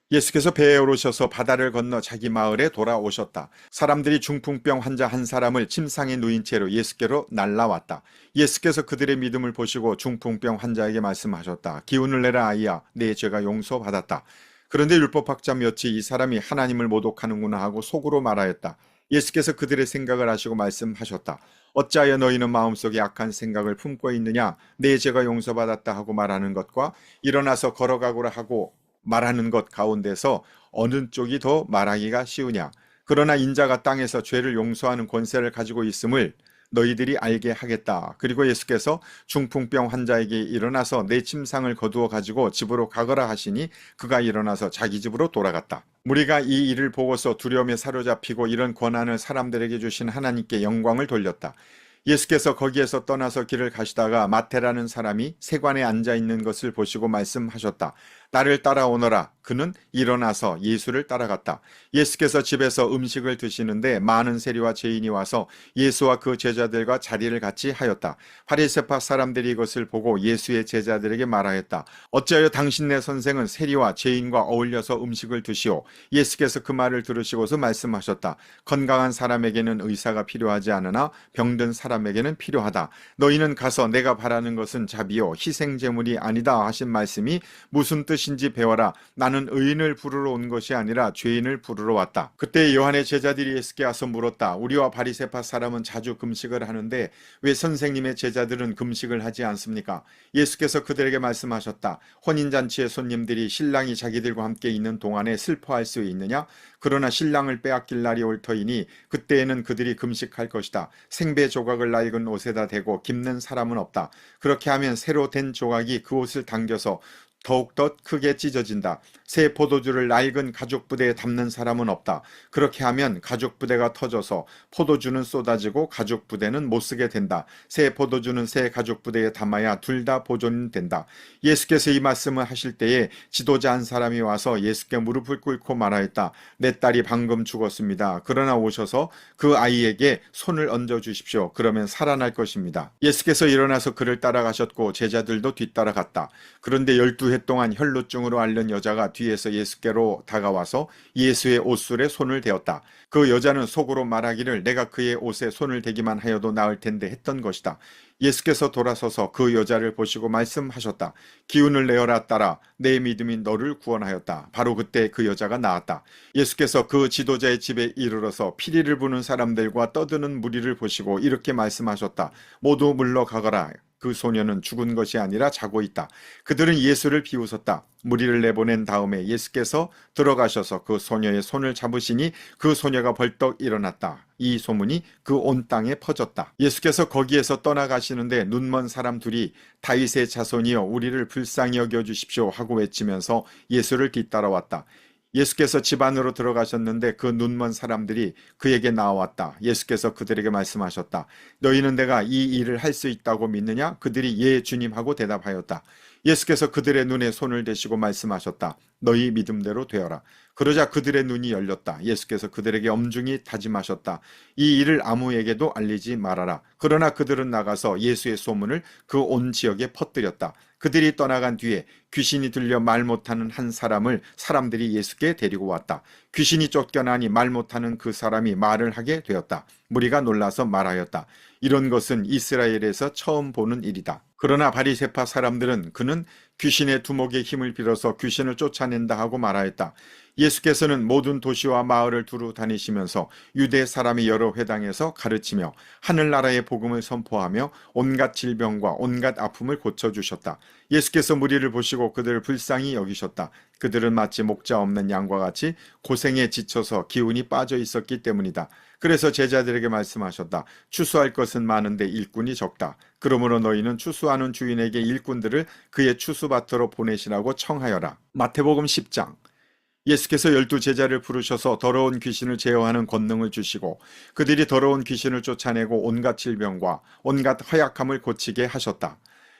예수께서 배에 오르셔서 바다를 건너 자기 마을에 돌아오셨다. 사람들이 중풍병 환자 한 사람을 침상에 누인 채로 예수께로 날라왔다. 예수께서 그들의 믿음을 보시고 중풍병 환자에게 말씀하셨다. 기운을 내라 아이야, 내 죄가 용서받았다. 그런데 율법학자 몇이 이 사람이 하나님을 모독하는구나 하고 속으로 말하였다. 예수께서 그들의 생각을 아시고 말씀하셨다. 어찌하여 너희는 마음속에 악한 생각을 품고 있느냐? 내 죄가 용서받았다 하고 말하는 것과 일어나서 걸어가고라 하고 말하는 것 가운데서 어느 쪽이 더 말하기가 쉬우냐? 그러나 인자가 땅에서 죄를 용서하는 권세를 가지고 있음을 너희들이 알게 하겠다. 그리고 예수께서 중풍병 환자에게 일어나서 내 침상을 거두어 가지고 집으로 가거라 하시니 그가 일어나서 자기 집으로 돌아갔다. 무리가 이 일을 보고서 두려움에 사로잡히고 이런 권한을 사람들에게 주신 하나님께 영광을 돌렸다. 예수께서 거기에서 떠나서 길을 가시다가 마태라는 사람이 세관에 앉아 있는 것을 보시고 말씀하셨다. 나를 따라오너라. 그는 일어나서 예수를 따라갔다. 예수께서 집에서 음식을 드시는데 많은 세리와 죄인이 와서 예수와 그 제자들과 자리를 같이 하였다. 바리새파 사람들이 이것을 보고 예수의 제자들에게 말하였다. 어찌하여 당신네 선생은 세리와 죄인과 어울려서 음식을 드시오? 예수께서 그 말을 들으시고서 말씀하셨다. 건강한 사람에게는 의사가 필요하지 않으나 병든 사람에게는 필요하다. 너희는 가서 내가 바라는 것은 자비요 희생제물이 아니다 하신 말씀이 무슨 뜻 뜻인지 배워라. 나는 의인을 부르러 온 것이 아니라 죄인을 부르러 왔다. 그때 요한의 제자들이 예수께 와서 물었다. 우리와 바리새파 사람은 자주 금식을 하는데 왜 선생님의 제자들은 금식을 하지 않습니까? 예수께서 그들에게 말씀하셨다. 혼인잔치의 손님들이 신랑이 자기들과 함께 있는 동안에 슬퍼할 수 있느냐? 그러나 신랑을 빼앗길 날이 올 터이니 그때에는 그들이 금식할 것이다. 생배 조각을 낡은 옷에다 대고 깁는 사람은 없다. 그렇게 하면 새로 된 조각이 그 옷을 당겨서 더욱더 크게 찢어진다. 새 포도주를 낡은 가죽 부대에 담는 사람은 없다. 그렇게 하면 가죽 부대가 터져서 포도주는 쏟아지고 가죽 부대는 못 쓰게 된다. 새 포도주는 새 가죽 부대에 담아야 둘 다 보존된다. 예수께서 이 말씀을 하실 때에 지도자 한 사람이 와서 예수께 무릎을 꿇고 말하였다. 내 딸이 방금 죽었습니다. 그러나 오셔서 그 아이에게 손을 얹어 주십시오. 그러면 살아날 것입니다. 예수께서 일어나서 그를 따라가셨고 제자들도 뒤따라갔다. 그런데 12해 동안 혈루증으로 앓는 여자가 뒤에서 예수께로 다가와서 예수의 옷술에 손을 대었다. 그 여자는 속으로 말하기를 내가 그의 옷에 손을 대기만 하여도 나을 텐데 했던 것이다. 예수께서 돌아서서 그 여자를 보시고 말씀하셨다. 기운을 내어라 딸아, 내 믿음이 너를 구원하였다. 바로 그때 그 여자가 나았다. 예수께서 그 지도자의 집에 이르러서 피리를 부는 사람들과 떠드는 무리를 보시고 이렇게 말씀하셨다. 모두 물러가거라. 그 소녀는 죽은 것이 아니라 자고 있다. 그들은 예수를 비웃었다. 무리를 내보낸 다음에 예수께서 들어가셔서 그 소녀의 손을 잡으시니 그 소녀가 벌떡 일어났다. 이 소문이 그 온 땅에 퍼졌다. 예수께서 거기에서 떠나가시는데 눈먼 사람 둘이 다윗의 자손이여 우리를 불쌍히 여겨주십시오 하고 외치면서 예수를 뒤따라왔다. 예수께서 집 안으로 들어가셨는데 그 눈먼 사람들이 그에게 나왔다. 예수께서 그들에게 말씀하셨다. 너희는 내가 이 일을 할 수 있다고 믿느냐? 그들이 예 주님 하고 대답하였다. 예수께서 그들의 눈에 손을 대시고 말씀하셨다. 너희 믿음대로 되어라. 그러자 그들의 눈이 열렸다. 예수께서 그들에게 엄중히 다짐하셨다. 이 일을 아무에게도 알리지 말아라. 그러나 그들은 나가서 예수의 소문을 그 온 지역에 퍼뜨렸다. 그들이 떠나간 뒤에 귀신이 들려 말 못하는 한 사람을 사람들이 예수께 데리고 왔다. 귀신이 쫓겨나니 말 못하는 그 사람이 말을 하게 되었다. 무리가 놀라서 말하였다. 이런 것은 이스라엘에서 처음 보는 일이다. 그러나 바리새파 사람들은 그는 귀신의 두목의 힘을 빌어서 귀신을 쫓아낸다 하고 말하였다. 예수께서는 모든 도시와 마을을 두루 다니시면서 유대 사람이 여러 회당에서 가르치며 하늘나라의 복음을 선포하며 온갖 질병과 온갖 아픔을 고쳐주셨다. 예수께서 무리를 보시고 그들을 불쌍히 여기셨다. 그들은 마치 목자 없는 양과 같이 고생에 지쳐서 기운이 빠져 있었기 때문이다. 그래서 제자들에게 말씀하셨다. 추수할 것은 많은데 일꾼이 적다. 그러므로 너희는 추수하는 주인에게 일꾼들을 그의 추수밭으로 보내시라고 청하여라. 마태복음 10장. 예수께서 12제자를 부르셔서 더러운 귀신을 제어하는 권능을 주시고 그들이 더러운 귀신을 쫓아내고 온갖 질병과 온갖 허약함을 고치게 하셨다.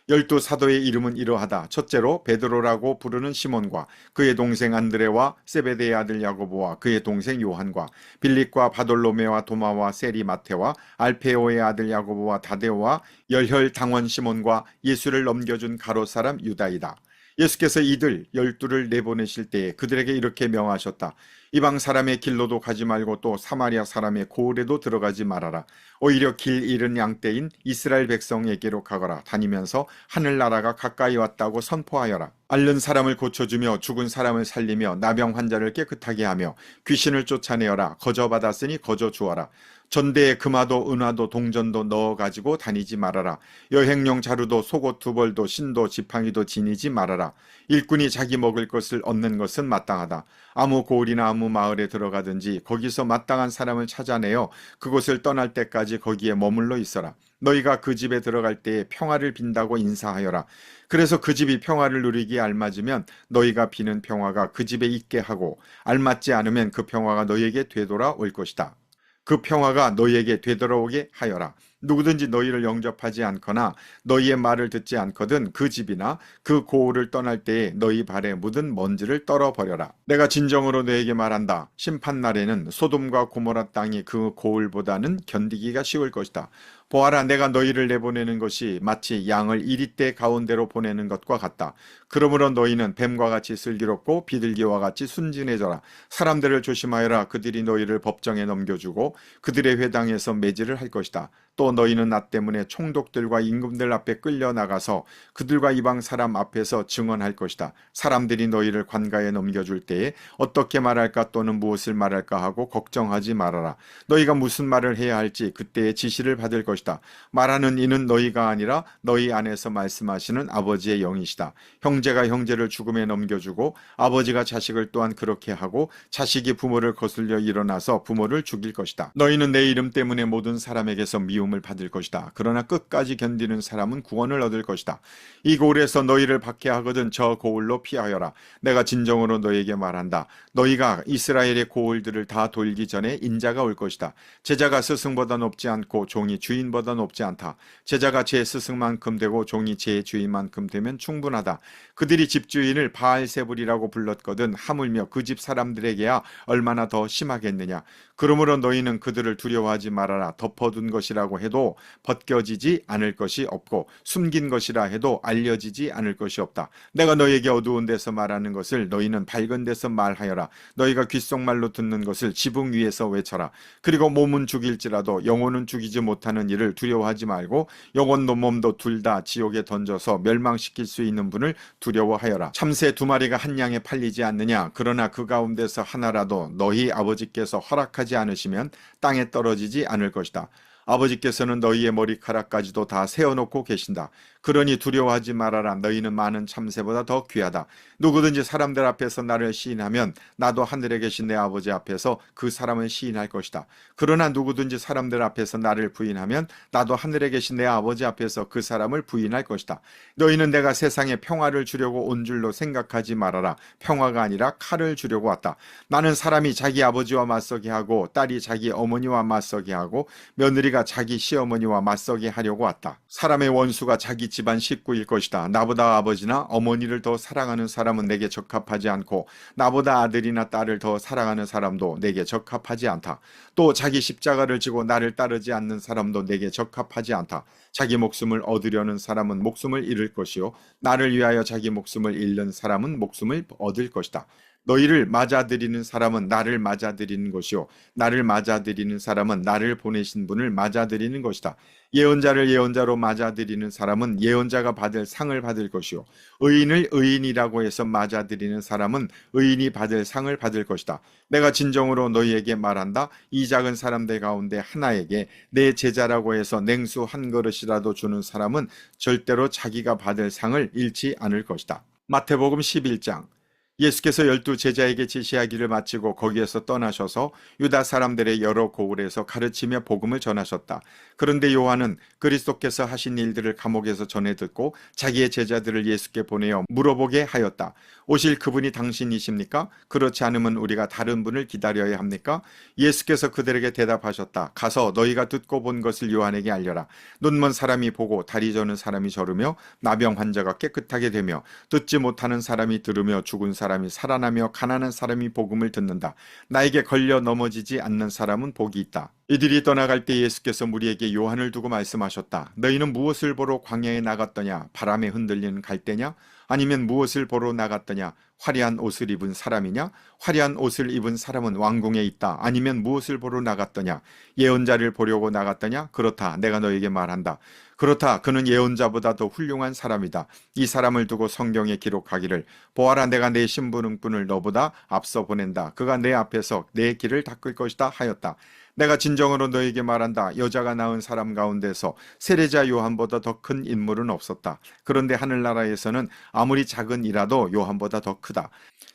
12사도의 이름은 이러하다. 첫째로 베드로라고 부르는 시몬과 그의 동생 안드레와 세베대의 아들 야고보와 그의 동생 요한과 빌립과 바돌로메와 도마와 세리 마테와 알페오의 아들 야고보와 다데오와 열혈당원 시몬과 예수를 넘겨준 가롯 사람 유다이다. 예수께서 이들 12를 내보내실 때에 그들에게 이렇게 명하셨다. 이방 사람의 길로도 가지 말고 또 사마리아 사람의 고을에도 들어가지 말아라. 오히려 길 잃은 양떼인 이스라엘 백성에게로 가거라. 다니면서 하늘나라가 가까이 왔다고 선포하여라. 앓는 사람을 고쳐주며 죽은 사람을 살리며 나병 환자를 깨끗하게 하며 귀신을 쫓아내어라. 거저 받았으니 거저 주어라. 전대에 금화도 은화도 동전도 넣어가지고 다니지 말아라. 여행용 자루도 속옷 두 벌도 신도 지팡이도 지니지 말아라. 일꾼이 자기 먹을 것을 얻는 것은 마땅하다. 아무 고을이나 아무 마을에 들어가든지 거기서 마땅한 사람을 찾아내어 그곳을 떠날 때까지 거기에 머물러 있어라. 너희가 그 집에 들어갈 때에 평화를 빈다고 인사하여라. 그래서 그 집이 평화를 누리기에 알맞으면 너희가 비는 평화가 그 집에 있게 하고 알맞지 않으면 그 평화가 너희에게 되돌아올 것이다. 그 평화가 너희에게 되돌아오게 하여라. 누구든지 너희를 영접하지 않거나 너희의 말을 듣지 않거든 그 집이나 그 고을을 떠날 때에 너희 발에 묻은 먼지를 떨어버려라. 내가 진정으로 너에게 말한다. 심판날에는 소돔과 고모라 땅이 그 고을보다는 견디기가 쉬울 것이다. 보아라, 내가 너희를 내보내는 것이 마치 양을 이리떼 가운데로 보내는 것과 같다. 그러므로 너희는 뱀과 같이 슬기롭고 비둘기와 같이 순진해져라. 사람들을 조심하여라. 그들이 너희를 법정에 넘겨주고 그들의 회당에서 매질을 할 것이다. 또 또 너희는 나 때문에 총독들과 임금들 앞에 끌려나가서 그들과 이방 사람 앞에서 증언할 것이다. 사람들이 너희를 관가에 넘겨줄 때에 어떻게 말할까 또는 무엇을 말할까 하고 걱정하지 말아라. 너희가 무슨 말을 해야 할지 그때에 지시를 받을 것이다. 말하는 이는 너희가 아니라 너희 안에서 말씀하시는 아버지의 영이시다. 형제가 형제를 죽음에 넘겨주고 아버지가 자식을 또한 그렇게 하고 자식이 부모를 거슬려 일어나서 부모를 죽일 것이다. 너희는 내 이름 때문에 모든 사람에게서 미움을 받을 것이다. 그러나 끝까지 견디는 사람은 구원을 얻을 것이다. 이 고울에서 너희를 박해하거든 저 고울로 피하여라. 내가 진정으로 너희에게 말한다. 너희가 이스라엘의 고울들을 다 돌기 전에 인자가 올 것이다. 제자가 스승보다 높지 않고 종이 주인보다 높지 않다. 제자가 제 스승만큼 되고 종이 제 주인만큼 되면 충분하다. 그들이 집주인을 바알세불이라고 불렀거든 하물며 그 집 사람들에게야 얼마나 더 심하겠느냐. 그러므로 너희는 그들을 두려워하지 말아라. 덮어둔 것이라고 해도 벗겨지지 않을 것이 없고 숨긴 것이라 해도 알려지지 않을 것이 없다. 내가 너희에게 어두운 데서 말하는 것을 너희는 밝은 데서 말하여라. 너희가 귓속말로 듣는 것을 지붕 위에서 외쳐라. 그리고 몸은 죽일지라도 영혼은 죽이지 못하는 일을 두려워하지 말고 영혼도 몸도 둘 다 지옥에 던져서 멸망시킬 수 있는 분을 두려워하여라. 참새 2마리가 한 양에 팔리지 않느냐. 그러나 그 가운데서 하나라도 너희 아버지께서 허락하지 않으시면 땅에 떨어지지 않을 것이다. 아버지께서는 너희의 머리카락까지도 다 세워놓고 계신다. 그러니 두려워하지 말아라. 너희는 많은 참새보다 더 귀하다. 누구든지 사람들 앞에서 나를 시인하면 나도 하늘에 계신 내 아버지 앞에서 그 사람을 시인할 것이다. 그러나 누구든지 사람들 앞에서 나를 부인하면 나도 하늘에 계신 내 아버지 앞에서 그 사람을 부인할 것이다. 너희는 내가 세상에 평화를 주려고 온 줄로 생각하지 말아라. 평화가 아니라 칼을 주려고 왔다. 나는 사람이 자기 아버지와 맞서게 하고 딸이 자기 어머니와 맞서게 하고 며느리가 자기 시어머니와 맞서게 하려고 왔다. 사람의 원수가 자기 집안 식구일 것이다. 나보다 아버지나 어머니를 더 사랑하는 사람은 내게 적합하지 않고 나보다 아들이나 딸을 더 사랑하는 사람도 내게 적합하지 않다. 또 자기 십자가를 지고 나를 따르지 않는 사람도 내게 적합하지 않다. 자기 목숨을 얻으려는 사람은 목숨을 잃을 것이요 나를 위하여 자기 목숨을 잃는 사람은 목숨을 얻을 것이다. 너희를 맞아들이는 사람은 나를 맞아들이는 것이요 나를 맞아들이는 사람은 나를 보내신 분을 맞아들이는 것이다. 예언자를 예언자로 맞아들이는 사람은 예언자가 받을 상을 받을 것이요 의인을 의인이라고 해서 맞아들이는 사람은 의인이 받을 상을 받을 것이다. 내가 진정으로 너희에게 말한다. 이 작은 사람들 가운데 하나에게 내 제자라고 해서 냉수 한 그릇이라도 주는 사람은 절대로 자기가 받을 상을 잃지 않을 것이다. 마태복음 11장. 예수께서 12제자에게 지시하기를 마치고 거기에서 떠나셔서 유다 사람들의 여러 고을에서 가르치며 복음을 전하셨다. 그런데 요한은 그리스도께서 하신 일들을 감옥에서 전해 듣고 자기의 제자들을 예수께 보내어 물어보게 하였다. 오실 그분이 당신이십니까? 그렇지 않으면 우리가 다른 분을 기다려야 합니까? 예수께서 그들에게 대답하셨다. 가서 너희가 듣고 본 것을 요한에게 알려라. 눈먼 사람이 보고 다리 저는 사람이 저르며 나병 환자가 깨끗하게 되며 듣지 못하는 사람이 들으며 죽은 사람이 살아나며 가난한 사람이 복음을 듣는다. 나에게 걸려 넘어지지 않는 사람은 복이 있다. 이들이 떠나갈 때 예수께서 무리에게 요한을 두고 말씀하셨다. 너희는 무엇을 보러 광야에 나갔더냐? 바람에 흔들리는 갈대냐? 아니면 무엇을 보러 나갔더냐? 화려한 옷을 입은 사람이냐? 화려한 옷을 입은 사람은 왕궁에 있다. 아니면 무엇을 보러 나갔더냐? 예언자를 보려고 나갔더냐? 그렇다. 내가 너에게 말한다. 그렇다. 그는 예언자보다 더 훌륭한 사람이다. 이 사람을 두고 성경에 기록하기를 보아라 내가 내 심부름꾼을 너보다 앞서 보낸다. 그가 내 앞에서 내 길을 닦을 것이다 하였다. 내가 진정으로 너에게 말한다. 여자가 낳은 사람 가운데서 세례자 요한보다 더 큰 인물은 없었다. 그런데 하늘나라에서는 아무리 작은 이라도 요한보다 더 크다.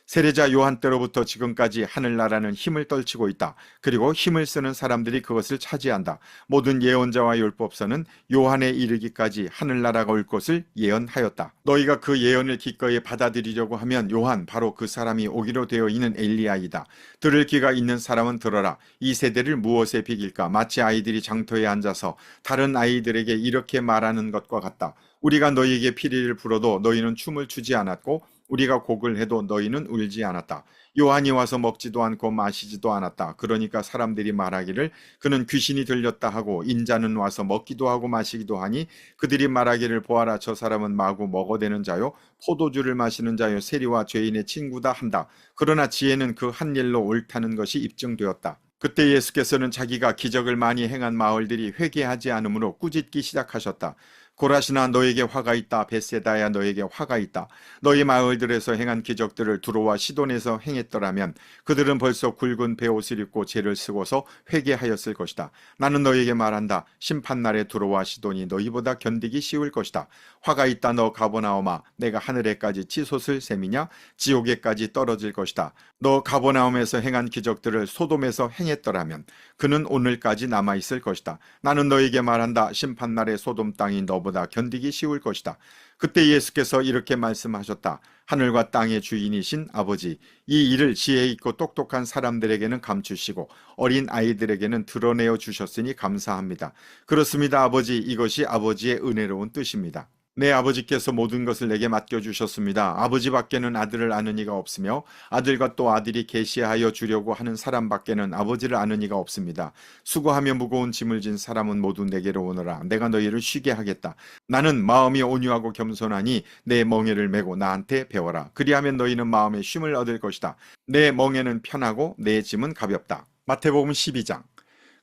세례자 요한 때로부터 지금까지 하늘나라는 힘을 떨치고 있다. 그리고 힘을 쓰는 사람들이 그것을 차지한다. 모든 예언자와 율법서는 요한에 이르기까지 하늘나라가 올 것을 예언하였다. 너희가 그 예언을 기꺼이 받아들이려고 하면 요한 바로 그 사람이 오기로 되어 있는 엘리야이다. 들을 귀가 있는 사람은 들어라. 이 세대를 무엇에 비길까? 마치 아이들이 장터에 앉아서 다른 아이들에게 이렇게 말하는 것과 같다. 우리가 너희에게 피리를 불어도 너희는 춤을 추지 않았고 우리가 곡을 해도 너희는 울지 않았다. 요한이 와서 먹지도 않고 마시지도 않았다. 그러니까 사람들이 말하기를 그는 귀신이 들렸다 하고 인자는 와서 먹기도 하고 마시기도 하니 그들이 말하기를 보아라 저 사람은 마구 먹어대는 자요 포도주를 마시는 자요 세리와 죄인의 친구다 한다. 그러나 지혜는 그 한 일로 옳다는 것이 입증되었다. 그때 예수께서는 자기가 기적을 많이 행한 마을들이 회개하지 않으므로 꾸짖기 시작하셨다. 고라시나 너에게 화가 있다. 벳세다야 너에게 화가 있다. 너희 마을들에서 행한 기적들을 두로와 시돈에서 행했더라면 그들은 벌써 굵은 베옷을 입고 죄를 쓰고서 회개하였을 것이다. 나는 너에게 말한다. 심판날에 두로와 시돈이 너희보다 견디기 쉬울 것이다. 화가 있다 너 가버나움아 내가 하늘에까지 치솟을 셈이냐 지옥에까지 떨어질 것이다. 너 가버나움에서 행한 기적들을 소돔에서 행했더라면 그는 오늘까지 남아있을 것이다. 나는 너에게 말한다. 심판날에 소돔 땅이 너보다 견디기 쉬울 것이다. 그때 예수께서 이렇게 말씀하셨다. 하늘과 땅의 주인이신 아버지, 이 일을 지혜 있고 똑똑한 사람들에게는 감추시고 어린 아이들에게는 드러내어 주셨으니 감사합니다. 그렇습니다, 아버지. 이것이 아버지의 은혜로운 뜻입니다. 내 아버지께서 모든 것을 내게 맡겨주셨습니다. 아버지밖에는 아들을 아는 이가 없으며 아들과 또 아들이 계시하여 주려고 하는 사람밖에는 아버지를 아는 이가 없습니다. 수고하며 무거운 짐을 진 사람은 모두 내게로 오너라. 내가 너희를 쉬게 하겠다. 나는 마음이 온유하고 겸손하니 내 멍에를 메고 나한테 배워라. 그리하면 너희는 마음의 쉼을 얻을 것이다. 내 멍에는 편하고 내 짐은 가볍다. 마태복음 12장.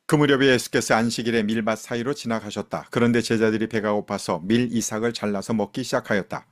그 무렵에 예수께서 안식일에 밀밭 사이로 지나가셨다. 그런데 제자들이 배가 고파서 밀 이삭을 잘라서 먹기 시작하였다.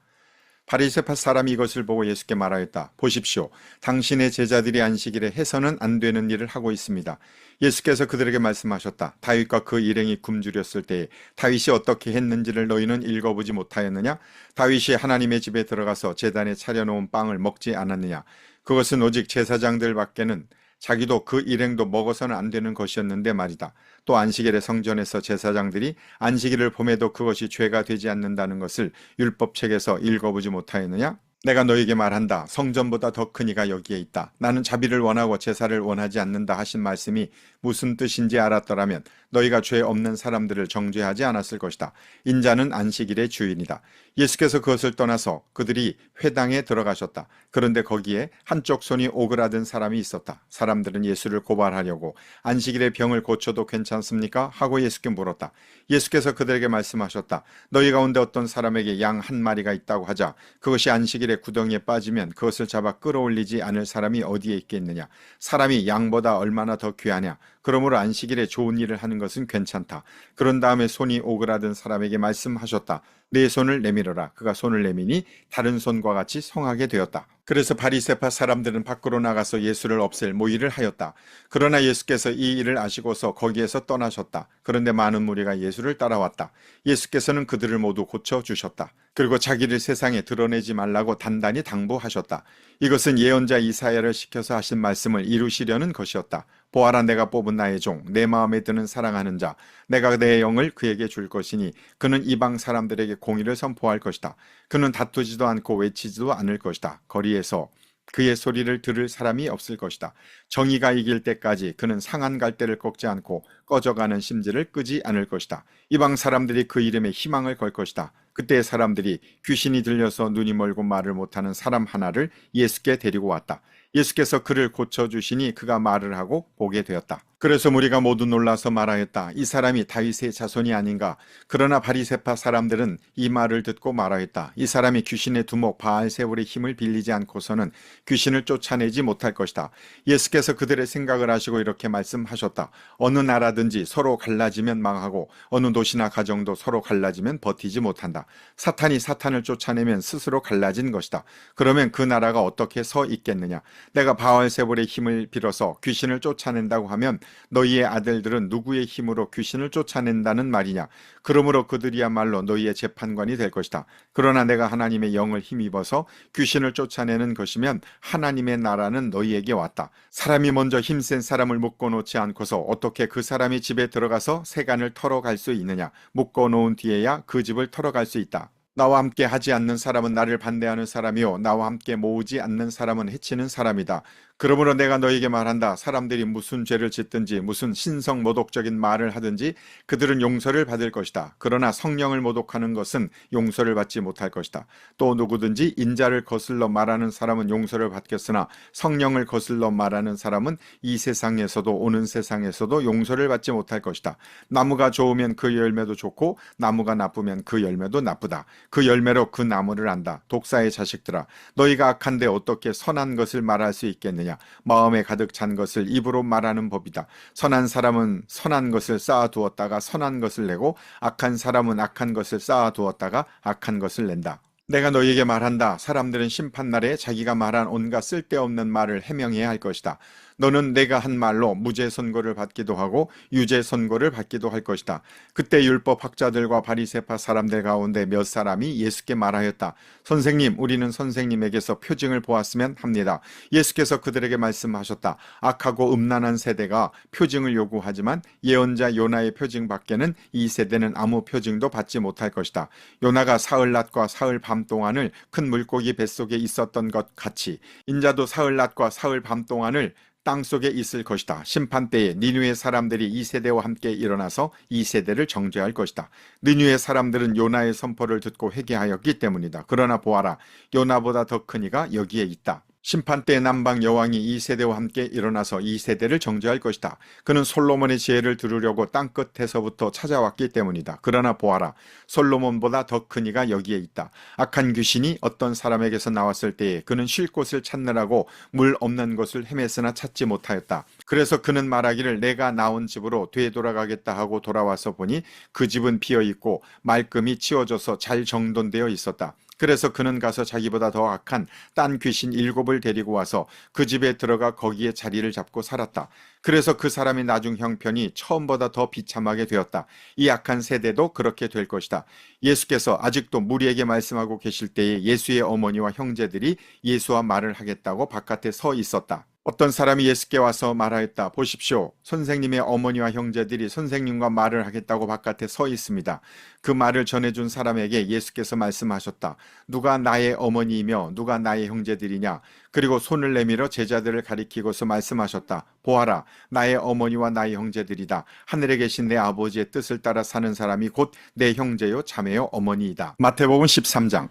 바리새파 사람이 이것을 보고 예수께 말하였다. 보십시오. 당신의 제자들이 안식일에 해서는 안 되는 일을 하고 있습니다. 예수께서 그들에게 말씀하셨다. 다윗과 그 일행이 굶주렸을 때에 다윗이 어떻게 했는지를 너희는 읽어보지 못하였느냐? 다윗이 하나님의 집에 들어가서 제단에 차려놓은 빵을 먹지 않았느냐? 그것은 오직 제사장들밖에는 자기도 그 일행도 먹어서는 안 되는 것이었는데 말이다. 또 안식일의 성전에서 제사장들이 안식일을 봄에도 그것이 죄가 되지 않는다는 것을 율법책에서 읽어보지 못하였느냐? 내가 너에게 말한다. 성전보다 더 큰 이가 여기에 있다. 나는 자비를 원하고 제사를 원하지 않는다 하신 말씀이 무슨 뜻인지 알았더라면 너희가 죄 없는 사람들을 정죄하지 않았을 것이다. 인자는 안식일의 주인이다. 예수께서 그것을 떠나서 그들이 회당에 들어가셨다. 그런데 거기에 한쪽 손이 오그라든 사람이 있었다. 사람들은 예수를 고발하려고 안식일에 병을 고쳐도 괜찮습니까? 하고 예수께 물었다. 예수께서 그들에게 말씀하셨다. 너희 가운데 어떤 사람에게 양 한 마리가 있다고 하자. 그것이 안식일에 구덩이에 빠지면 그것을 잡아 끌어올리지 않을 사람이 어디에 있겠느냐. 사람이 양보다 얼마나 더 귀하냐. 그러므로 안식일에 좋은 일을 하는 것은 괜찮다. 그런 다음에 손이 오그라든 사람에게 말씀하셨다. 내 손을 내밀어라. 그가 손을 내미니 다른 손과 같이 성하게 되었다. 그래서 바리새파 사람들은 밖으로 나가서 예수를 없앨 모의를 하였다. 그러나 예수께서 이 일을 아시고서 거기에서 떠나셨다. 그런데 많은 무리가 예수를 따라왔다. 예수께서는 그들을 모두 고쳐주셨다. 그리고 자기를 세상에 드러내지 말라고 단단히 당부하셨다. 이것은 예언자 이사야를 시켜서 하신 말씀을 이루시려는 것이었다. 보아라 내가 뽑은 나의 종 내 마음에 드는 사랑하는 자 내가 내 영을 그에게 줄 것이니 그는 이방 사람들에게 공의를 선포할 것이다. 그는 다투지도 않고 외치지도 않을 것이다. 거리에서 그의 소리를 들을 사람이 없을 것이다. 정의가 이길 때까지 그는 상한 갈대를 꺾지 않고 꺼져가는 심지를 끄지 않을 것이다. 이방 사람들이 그 이름에 희망을 걸 것이다. 그때 사람들이 귀신이 들려서 눈이 멀고 말을 못하는 사람 하나를 예수께 데리고 왔다. 예수께서 그를 고쳐주시니 그가 말을 하고 보게 되었다. 그래서 무리가 모두 놀라서 말하였다. 이 사람이 다윗의 자손이 아닌가? 그러나 바리새파 사람들은 이 말을 듣고 말하였다. 이 사람이 귀신의 두목 바알세불의 힘을 빌리지 않고서는 귀신을 쫓아내지 못할 것이다. 예수께서 그들의 생각을 아시고 이렇게 말씀하셨다. 어느 나라든지 서로 갈라지면 망하고 어느 도시나 가정도 서로 갈라지면 버티지 못한다. 사탄이 사탄을 쫓아내면 스스로 갈라진 것이다. 그러면 그 나라가 어떻게 서 있겠느냐? 내가 바알세불의 힘을 빌어서 귀신을 쫓아낸다고 하면 너희의 아들들은 누구의 힘으로 귀신을 쫓아낸다는 말이냐? 그러므로 그들이야말로 너희의 재판관이 될 것이다. 그러나 내가 하나님의 영을 힘입어서 귀신을 쫓아내는 것이면 하나님의 나라는 너희에게 왔다. 사람이 먼저 힘센 사람을 묶어놓지 않고서 어떻게 그 사람이 집에 들어가서 세간을 털어갈 수 있느냐? 묶어놓은 뒤에야 그 집을 털어갈 수 있다. 나와 함께 하지 않는 사람은 나를 반대하는 사람이요 나와 함께 모으지 않는 사람은 해치는 사람이다. 그러므로 내가 너에게 말한다. 사람들이 무슨 죄를 짓든지 무슨 신성 모독적인 말을 하든지 그들은 용서를 받을 것이다. 그러나 성령을 모독하는 것은 용서를 받지 못할 것이다. 또 누구든지 인자를 거슬러 말하는 사람은 용서를 받겠으나 성령을 거슬러 말하는 사람은 이 세상에서도 오는 세상에서도 용서를 받지 못할 것이다. 나무가 좋으면 그 열매도 좋고 나무가 나쁘면 그 열매도 나쁘다. 그 열매로 그 나무를 안다. 독사의 자식들아, 너희가 악한데 어떻게 선한 것을 말할 수 있겠느냐? 무엇이냐? 마음에 가득 찬 것을 입으로 말하는 법이다. 선한 사람은 선한 것을 쌓아두었다가 선한 것을 내고 악한 사람은 악한 것을 쌓아두었다가 악한 것을 낸다. 내가 너희에게 말한다. 사람들은 심판날에 자기가 말한 온갖 쓸데없는 말을 해명해야 할 것이다. 너는 내가 한 말로 무죄 선고를 받기도 하고 유죄 선고를 받기도 할 것이다. 그때 율법 학자들과 바리새파 사람들 가운데 몇 사람이 예수께 말하였다. 선생님, 우리는 선생님에게서 표징을 보았으면 합니다. 예수께서 그들에게 말씀하셨다. 악하고 음란한 세대가 표징을 요구하지만 예언자 요나의 표징밖에는 이 세대는 아무 표징도 받지 못할 것이다. 요나가 사흘낮과 사흘 밤 동안을 큰 물고기 뱃속에 있었던 것 같이 인자도 사흘낮과 사흘 밤 동안을 땅속에 있을 것이다. 심판 때에 니느웨 사람들이 이 세대와 함께 일어나서 이 세대를 정죄할 것이다. 니느웨 사람들은 요나의 선포를 듣고 회개하였기 때문이다. 그러나 보아라, 요나보다 더 큰 이가 여기에 있다. 심판 때 남방 여왕이 이 세대와 함께 일어나서 이 세대를 정죄할 것이다. 그는 솔로몬의 지혜를 들으려고 땅끝에서부터 찾아왔기 때문이다. 그러나 보아라, 솔로몬보다 더 큰 이가 여기에 있다. 악한 귀신이 어떤 사람에게서 나왔을 때에 그는 쉴 곳을 찾느라고 물 없는 곳을 헤맸으나 찾지 못하였다. 그래서 그는 말하기를 내가 나온 집으로 되돌아가겠다 하고 돌아와서 보니 그 집은 비어있고 말끔히 치워져서 잘 정돈되어 있었다. 그래서 그는 가서 자기보다 더 악한 딴 귀신 7을 데리고 와서 그 집에 들어가 거기에 자리를 잡고 살았다. 그래서 그 사람의 나중 형편이 처음보다 더 비참하게 되었다. 이 악한 세대도 그렇게 될 것이다. 예수께서 아직도 무리에게 말씀하고 계실 때에 예수의 어머니와 형제들이 예수와 말을 하겠다고 바깥에 서 있었다. 어떤 사람이 예수께 와서 말하였다. 보십시오. 선생님의 어머니와 형제들이 선생님과 말을 하겠다고 바깥에 서 있습니다. 그 말을 전해준 사람에게 예수께서 말씀하셨다. 누가 나의 어머니이며 누가 나의 형제들이냐? 그리고 손을 내밀어 제자들을 가리키고서 말씀하셨다. 보아라, 나의 어머니와 나의 형제들이다. 하늘에 계신 내 아버지의 뜻을 따라 사는 사람이 곧 내 형제요 자매요 어머니이다. 마태복음 13장.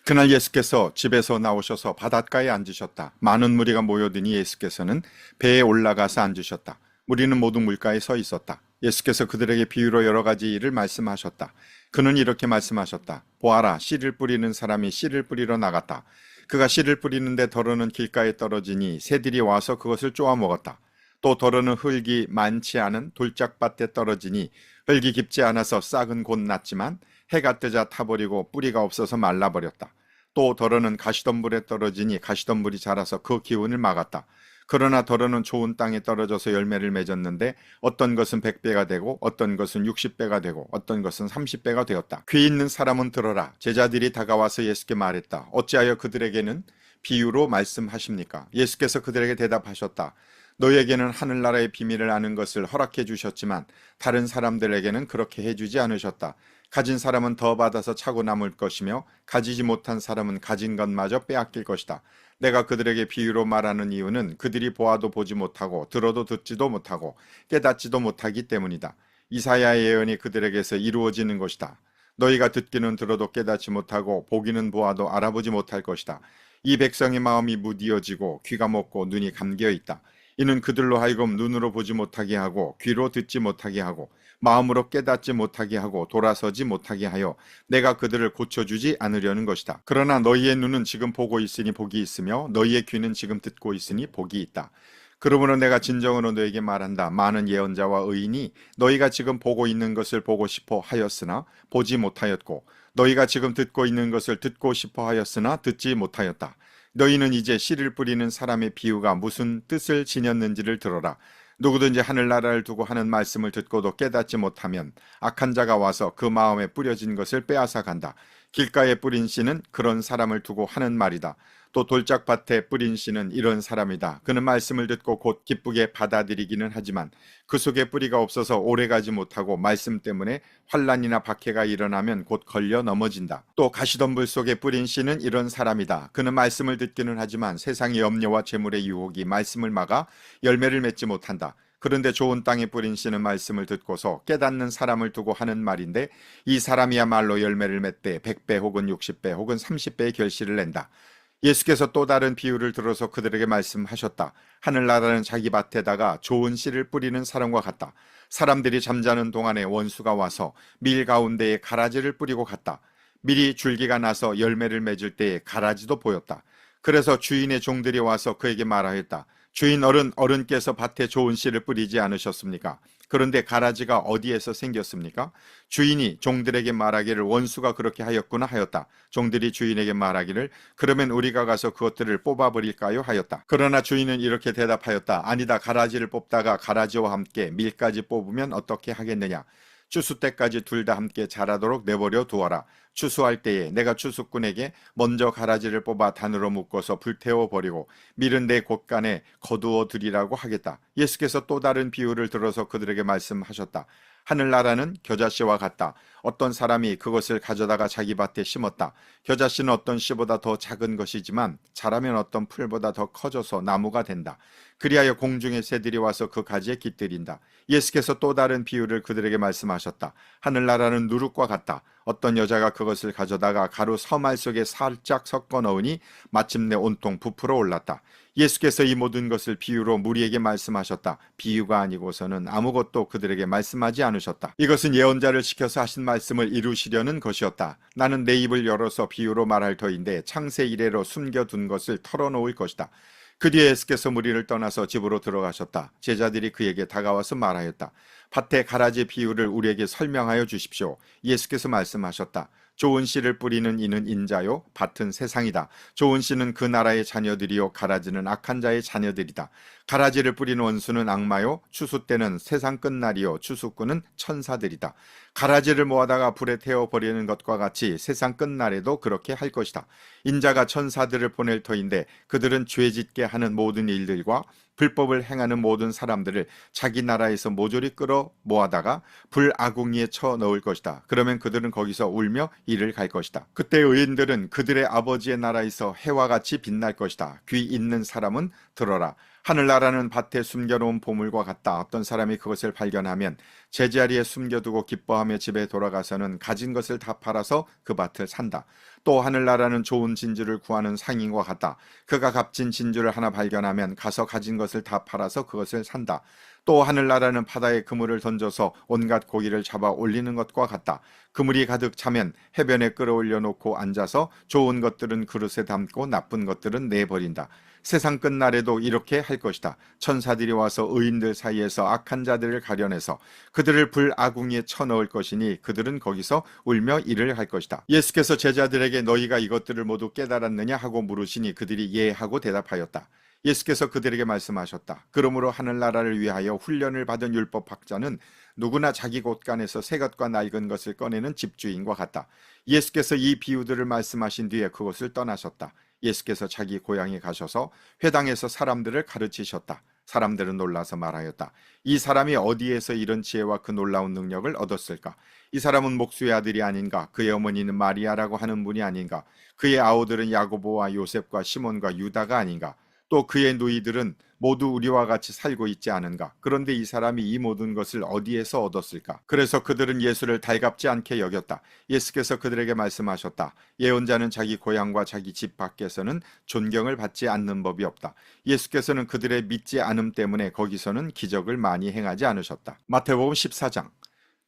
그날 예수께서 집에서 나오셔서 바닷가에 앉으셨다. 많은 무리가 모여드니 예수께서는 배에 올라가서 앉으셨다. 무리는 모두 물가에 서 있었다. 예수께서 그들에게 비유로 여러 가지 일을 말씀하셨다. 그는 이렇게 말씀하셨다. 보아라, 씨를 뿌리는 사람이 씨를 뿌리러 나갔다. 그가 씨를 뿌리는데 더러는 길가에 떨어지니 새들이 와서 그것을 쪼아 먹었다. 또 더러는 흙이 많지 않은 돌짝밭에 떨어지니 흙이 깊지 않아서 싹은 곧 났지만 해가 뜨자 타버리고 뿌리가 없어서 말라버렸다. 또 더러는 가시덤불에 떨어지니 가시덤불이 자라서 그 기운을 막았다. 그러나 더러는 좋은 땅에 떨어져서 열매를 맺었는데 어떤 것은 100배가 되고 어떤 것은 60배가 되고 어떤 것은 30배가 되었다. 귀 있는 사람은 들어라. 제자들이 다가와서 예수께 말했다. 어찌하여 그들에게는 비유로 말씀하십니까? 예수께서 그들에게 대답하셨다. 너희에게는 하늘나라의 비밀을 아는 것을 허락해 주셨지만 다른 사람들에게는 그렇게 해주지 않으셨다. 가진 사람은 더 받아서 차고 남을 것이며 가지지 못한 사람은 가진 것마저 빼앗길 것이다. 내가 그들에게 비유로 말하는 이유는 그들이 보아도 보지 못하고 들어도 듣지도 못하고 깨닫지도 못하기 때문이다. 이사야의 예언이 그들에게서 이루어지는 것이다. 너희가 듣기는 들어도 깨닫지 못하고 보기는 보아도 알아보지 못할 것이다. 이 백성의 마음이 무디어지고 귀가 먹고 눈이 감겨 있다. 이는 그들로 하여금 눈으로 보지 못하게 하고 귀로 듣지 못하게 하고 마음으로 깨닫지 못하게 하고 돌아서지 못하게 하여 내가 그들을 고쳐주지 않으려는 것이다. 그러나 너희의 눈은 지금 보고 있으니 복이 있으며 너희의 귀는 지금 듣고 있으니 복이 있다. 그러므로 내가 진정으로 너에게 말한다. 많은 예언자와 의인이 너희가 지금 보고 있는 것을 보고 싶어 하였으나 보지 못하였고 너희가 지금 듣고 있는 것을 듣고 싶어 하였으나 듣지 못하였다. 너희는 이제 씨를 뿌리는 사람의 비유가 무슨 뜻을 지녔는지를 들어라. 누구든지 하늘나라를 두고 하는 말씀을 듣고도 깨닫지 못하면 악한 자가 와서 그 마음에 뿌려진 것을 빼앗아 간다. 길가에 뿌린 씨는 그런 사람을 두고 하는 말이다. 또 돌짝밭에 뿌린 씨는 이런 사람이다. 그는 말씀을 듣고 곧 기쁘게 받아들이기는 하지만 그 속에 뿌리가 없어서 오래가지 못하고 말씀 때문에 환난이나 박해가 일어나면 곧 걸려 넘어진다. 또 가시덤불 속에 뿌린 씨는 이런 사람이다. 그는 말씀을 듣기는 하지만 세상의 염려와 재물의 유혹이 말씀을 막아 열매를 맺지 못한다. 그런데 좋은 땅에 뿌린 씨는 말씀을 듣고서 깨닫는 사람을 두고 하는 말인데 이 사람이야말로 열매를 맺되 100배 혹은 60배 혹은 30배의 결실을 낸다. 예수께서 또 다른 비유를 들어서 그들에게 말씀하셨다. 하늘나라는 자기 밭에다가 좋은 씨를 뿌리는 사람과 같다. 사람들이 잠자는 동안에 원수가 와서 밀 가운데에 가라지를 뿌리고 갔다. 밀이 줄기가 나서 열매를 맺을 때에 가라지도 보였다. 그래서 주인의 종들이 와서 그에게 말하였다. 주인 어른께서 밭에 좋은 씨를 뿌리지 않으셨습니까? 그런데 가라지가 어디에서 생겼습니까? 주인이 종들에게 말하기를 원수가 그렇게 하였구나 하였다. 종들이 주인에게 말하기를 그러면 우리가 가서 그것들을 뽑아버릴까요 하였다. 그러나 주인은 이렇게 대답하였다. 아니다. 가라지를 뽑다가 가라지와 함께 밀까지 뽑으면 어떻게 하겠느냐? 추수 때까지 둘 다 함께 자라도록 내버려 두어라. 추수할 때에 내가 추수꾼에게 먼저 가라지를 뽑아 단으로 묶어서 불태워 버리고 밀은 내 곳간에 거두어 드리라고 하겠다. 예수께서 또 다른 비유를 들어서 그들에게 말씀하셨다. 하늘나라는 겨자씨와 같다. 어떤 사람이 그것을 가져다가 자기 밭에 심었다. 겨자씨는 어떤 씨보다 더 작은 것이지만 자라면 어떤 풀보다 더 커져서 나무가 된다. 그리하여 공중의 새들이 와서 그 가지에 깃들인다. 예수께서 또 다른 비유를 그들에게 말씀하셨다. 하늘나라는 누룩과 같다. 어떤 여자가 그것을 가져다가 가루 서말 속에 살짝 섞어 넣으니 마침내 온통 부풀어 올랐다. 예수께서 이 모든 것을 비유로 무리에게 말씀하셨다. 비유가 아니고서는 아무것도 그들에게 말씀하지 않으셨다. 이것은 예언자를 시켜서 하신 말씀을 이루시려는 것이었다. 나는 내 입을 열어서 비유로 말할 터인데 창세 이래로 숨겨둔 것을 털어놓을 것이다. 그 뒤에 예수께서 무리를 떠나서 집으로 들어가셨다. 제자들이 그에게 다가와서 말하였다. 밭의 가라지 비유를 우리에게 설명하여 주십시오. 예수께서 말씀하셨다. 좋은 씨를 뿌리는 이는 인자요, 밭은 세상이다. 좋은 씨는 그 나라의 자녀들이요, 가라지는 악한 자의 자녀들이다. 가라지를 뿌리는 원수는 악마요, 추수 때는 세상 끝날이요, 추수꾼은 천사들이다. 가라지를 모아다가 불에 태워버리는 것과 같이 세상 끝날에도 그렇게 할 것이다. 인자가 천사들을 보낼 터인데 그들은 죄짓게 하는 모든 일들과 불법을 행하는 모든 사람들을 자기 나라에서 모조리 끌어 모아다가 불아궁이에 쳐 넣을 것이다. 그러면 그들은 거기서 울며 이를 갈 것이다. 그때 의인들은 그들의 아버지의 나라에서 해와 같이 빛날 것이다. 귀 있는 사람은 들어라. 하늘나라는 밭에 숨겨놓은 보물과 같다. 어떤 사람이 그것을 발견하면 제자리에 숨겨두고 기뻐하며 집에 돌아가서는 가진 것을 다 팔아서 그 밭을 산다. 또 하늘나라는 좋은 진주를 구하는 상인과 같다. 그가 값진 진주를 하나 발견하면 가서 가진 것을 다 팔아서 그것을 산다. 또 하늘나라는 바다에 그물을 던져서 온갖 고기를 잡아 올리는 것과 같다. 그물이 가득 차면 해변에 끌어올려 놓고 앉아서 좋은 것들은 그릇에 담고 나쁜 것들은 내버린다. 세상 끝날에도 이렇게 할 것이다. 천사들이 와서 의인들 사이에서 악한 자들을 가려내서 그들을 불아궁이에 쳐넣을 것이니 그들은 거기서 울며 이를 할 것이다. 예수께서 제자들에게 너희가 이것들을 모두 깨달았느냐 하고 물으시니 그들이 예 하고 대답하였다. 예수께서 그들에게 말씀하셨다. 그러므로 하늘나라를 위하여 훈련을 받은 율법학자는 누구나 자기 곳간에서 새 것과 낡은 것을 꺼내는 집주인과 같다. 예수께서 이 비유들을 말씀하신 뒤에 그곳을 떠나셨다. 예수께서 자기 고향에 가셔서 회당에서 사람들을 가르치셨다. 사람들은 놀라서 말하였다. 이 사람이 어디에서 이런 지혜와 그 놀라운 능력을 얻었을까? 이 사람은 목수의 아들이 아닌가? 그의 어머니는 마리아라고 하는 분이 아닌가? 그의 아우들은 야고보와 요셉과 시몬과 유다가 아닌가? 또 그의 누이들은 모두 우리와 같이 살고 있지 않은가? 그런데 이 사람이 이 모든 것을 어디에서 얻었을까? 그래서 그들은 예수를 달갑지 않게 여겼다. 예수께서 그들에게 말씀하셨다. 예언자는 자기 고향과 자기 집 밖에서는 존경을 받지 않는 법이 없다. 예수께서는 그들의 믿지 않음 때문에 거기서는 기적을 많이 행하지 않으셨다. 마태복음 14장.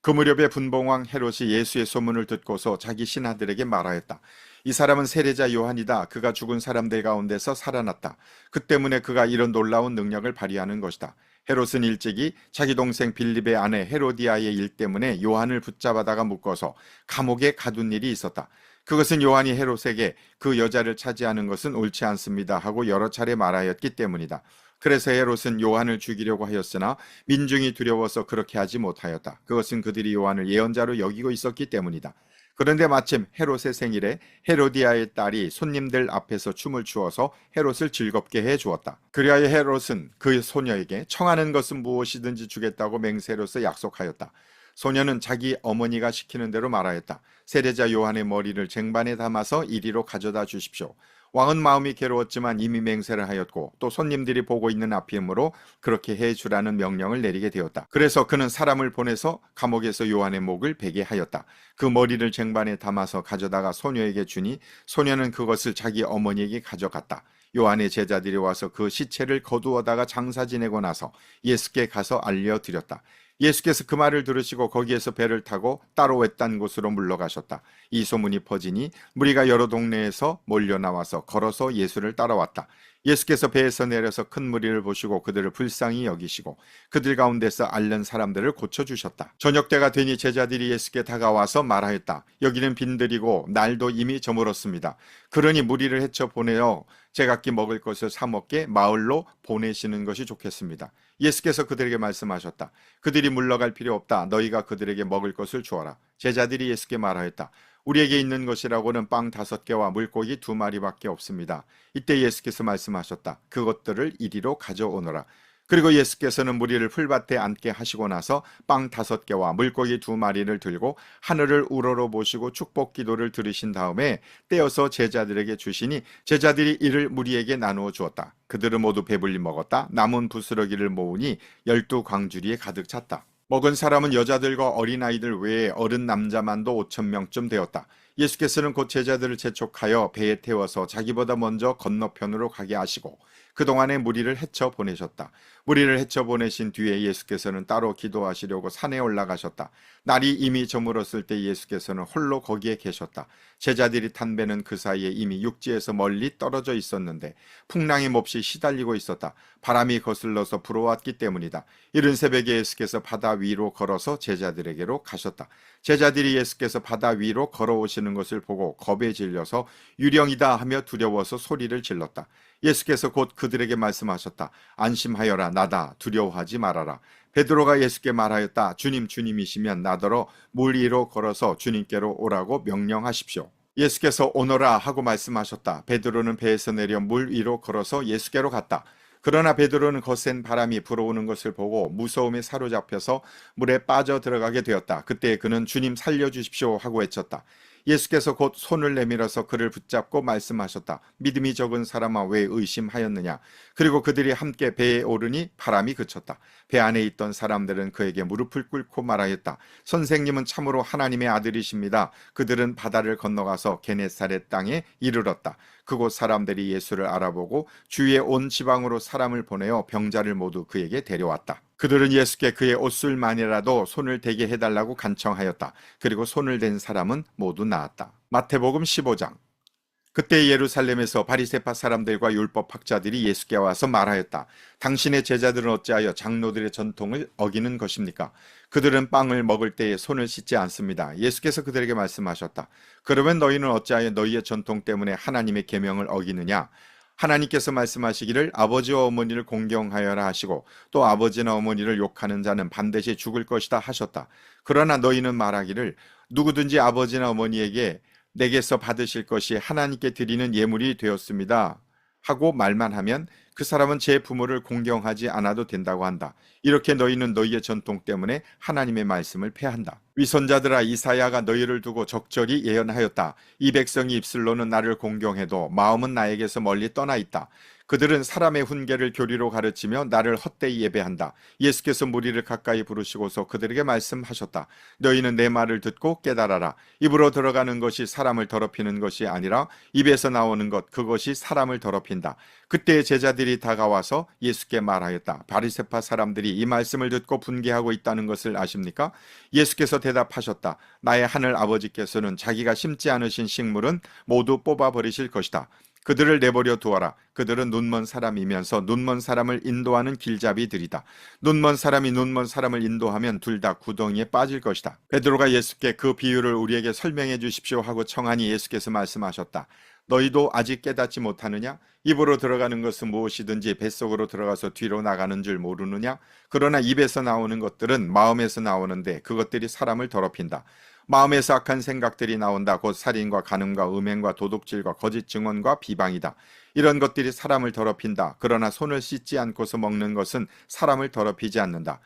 그 무렵에 분봉왕 헤롯이 예수의 소문을 듣고서 자기 신하들에게 말하였다. 이 사람은 세례자 요한이다. 그가 죽은 사람들 가운데서 살아났다. 그 때문에 그가 이런 놀라운 능력을 발휘하는 것이다. 헤롯은 일찍이 자기 동생 빌립의 아내 헤로디아의 일 때문에 요한을 붙잡아다가 묶어서 감옥에 가둔 일이 있었다. 그것은 요한이 헤롯에게 그 여자를 차지하는 것은 옳지 않습니다 하고 여러 차례 말하였기 때문이다. 그래서 헤롯은 요한을 죽이려고 하였으나 민중이 두려워서 그렇게 하지 못하였다. 그것은 그들이 요한을 예언자로 여기고 있었기 때문이다. 그런데 마침 헤롯의 생일에 헤로디아의 딸이 손님들 앞에서 춤을 추어서 헤롯을 즐겁게 해 주었다. 그리하여 헤롯은 그 소녀에게 청하는 것은 무엇이든지 주겠다고 맹세로서 약속하였다. 소녀는 자기 어머니가 시키는 대로 말하였다. 세례자 요한의 머리를 쟁반에 담아서 이리로 가져다 주십시오. 왕은 마음이 괴로웠지만 이미 맹세를 하였고 또 손님들이 보고 있는 앞이므로 그렇게 해주라는 명령을 내리게 되었다. 그래서 그는 사람을 보내서 감옥에서 요한의 목을 베게 하였다. 그 머리를 쟁반에 담아서 가져다가 소녀에게 주니 소녀는 그것을 자기 어머니에게 가져갔다. 요한의 제자들이 와서 그 시체를 거두어다가 장사 지내고 나서 예수께 가서 알려드렸다. 예수께서 그 말을 들으시고 거기에서 배를 타고 따로 외딴 곳으로 물러가셨다. 이 소문이 퍼지니 무리가 여러 동네에서 몰려 나와서 걸어서 예수를 따라왔다. 예수께서 배에서 내려서 큰 무리를 보시고 그들을 불쌍히 여기시고 그들 가운데서 앓는 사람들을 고쳐주셨다. 저녁 때가 되니 제자들이 예수께 다가와서 말하였다. 여기는 빈들이고 날도 이미 저물었습니다. 그러니 무리를 헤쳐 보내어 제각기 먹을 것을 사 먹게 마을로 보내시는 것이 좋겠습니다. 예수께서 그들에게 말씀하셨다. 그들이 물러갈 필요 없다. 너희가 그들에게 먹을 것을 주어라. 제자들이 예수께 말하였다. 우리에게 있는 것이라고는 빵 5개와 물고기 2마리밖에 없습니다. 이때 예수께서 말씀하셨다. 그것들을 이리로 가져오너라. 그리고 예수께서는 무리를 풀밭에 앉게 하시고 나서 빵 5개와 물고기 2마리를 들고 하늘을 우러러 보시고 축복 기도를 들으신 다음에 떼어서 제자들에게 주시니 제자들이 이를 무리에게 나누어 주었다. 그들은 모두 배불리 먹었다. 남은 부스러기를 모으니 12광주리에 가득 찼다. 먹은 사람은 여자들과 어린아이들 외에 어른 남자만도 5,000명쯤 되었다. 예수께서는 곧 제자들을 재촉하여 배에 태워서 자기보다 먼저 건너편으로 가게 하시고 그동안에 무리를 헤쳐 보내셨다. 무리를 헤쳐 보내신 뒤에 예수께서는 따로 기도하시려고 산에 올라가셨다. 날이 이미 저물었을 때 예수께서는 홀로 거기에 계셨다. 제자들이 탄 배는 그 사이에 이미 육지에서 멀리 떨어져 있었는데 풍랑이 몹시 시달리고 있었다. 바람이 거슬러서 불어왔기 때문이다. 이른 새벽에 예수께서 바다 위로 걸어서 제자들에게로 가셨다. 제자들이 예수께서 바다 위로 걸어오시는 것을 보고 겁에 질려서 유령이다 하며 두려워서 소리를 질렀다. 예수께서 곧 그들에게 말씀하셨다. 안심하여라. 나다. 두려워하지 말아라. 베드로가 예수께 말하였다. 주님, 주님이시면 나더러 물 위로 걸어서 주님께로 오라고 명령하십시오. 예수께서 오너라 하고 말씀하셨다. 베드로는 배에서 내려 물 위로 걸어서 예수께로 갔다. 그러나 베드로는 거센 바람이 불어오는 것을 보고 무서움에 사로잡혀서 물에 빠져 들어가게 되었다. 그때 그는 주님 살려주십시오 하고 외쳤다. 예수께서 곧 손을 내밀어서 그를 붙잡고 말씀하셨다. 믿음이 적은 사람아 왜 의심하였느냐. 그리고 그들이 함께 배에 오르니 바람이 그쳤다. 배 안에 있던 사람들은 그에게 무릎을 꿇고 말하였다. 선생님은 참으로 하나님의 아들이십니다. 그들은 바다를 건너가서 게네사렛 땅에 이르렀다. 그곳 사람들이 예수를 알아보고 주위에 온 지방으로 사람을 보내어 병자를 모두 그에게 데려왔다. 그들은 예수께 그의 옷술만이라도 손을 대게 해달라고 간청하였다. 그리고 손을 댄 사람은 모두 나았다. 마태복음 15장. 그때 예루살렘에서 바리새파 사람들과 율법 학자들이 예수께 와서 말하였다. 당신의 제자들은 어찌하여 장로들의 전통을 어기는 것입니까? 그들은 빵을 먹을 때에 손을 씻지 않습니다. 예수께서 그들에게 말씀하셨다. 그러면 너희는 어찌하여 너희의 전통 때문에 하나님의 계명을 어기느냐? 하나님께서 말씀하시기를 아버지와 어머니를 공경하여라 하시고 또 아버지나 어머니를 욕하는 자는 반드시 죽을 것이다 하셨다. 그러나 너희는 말하기를 누구든지 아버지나 어머니에게 내게서 받으실 것이 하나님께 드리는 예물이 되었습니다 하고 말만 하면 그 사람은 제 부모를 공경하지 않아도 된다고 한다. 이렇게 너희는 너희의 전통 때문에 하나님의 말씀을 폐한다. 위선자들아 이사야가 너희를 두고 적절히 예언하였다. 이 백성이 입술로는 나를 공경해도 마음은 나에게서 멀리 떠나 있다. 그들은 사람의 훈계를 교리로 가르치며 나를 헛되이 예배한다. 예수께서 무리를 가까이 부르시고서 그들에게 말씀하셨다. 너희는 내 말을 듣고 깨달아라. 입으로 들어가는 것이 사람을 더럽히는 것이 아니라 입에서 나오는 것 그것이 사람을 더럽힌다. 그때 제자들이 다가와서 예수께 말하였다. 바리새파 사람들이 이 말씀을 듣고 분개하고 있다는 것을 아십니까? 예수께서 대답하셨다. 나의 하늘 아버지께서는 자기가 심지 않으신 식물은 모두 뽑아버리실 것이다. 그들을 내버려 두어라. 그들은 눈먼 사람이면서 눈먼 사람을 인도하는 길잡이들이다. 눈먼 사람이 눈먼 사람을 인도하면 둘 다 구덩이에 빠질 것이다. 베드로가 예수께 그 비유를 우리에게 설명해 주십시오 하고 청하니 예수께서 말씀하셨다. 너희도 아직 깨닫지 못하느냐? 입으로 들어가는 것은 무엇이든지 뱃속으로 들어가서 뒤로 나가는 줄 모르느냐? 그러나 입에서 나오는 것들은 마음에서 나오는데 그것들이 사람을 더럽힌다. 마음에서 악한 생각들이 나온다. 곧 살인과 간음과 음행과 도둑질과 거짓 증언과 비방이다. 이런 것들이 사람을 더럽힌다. 그러나 손을 씻지 않고서 먹는 것은 사람을 더럽히지 않는다.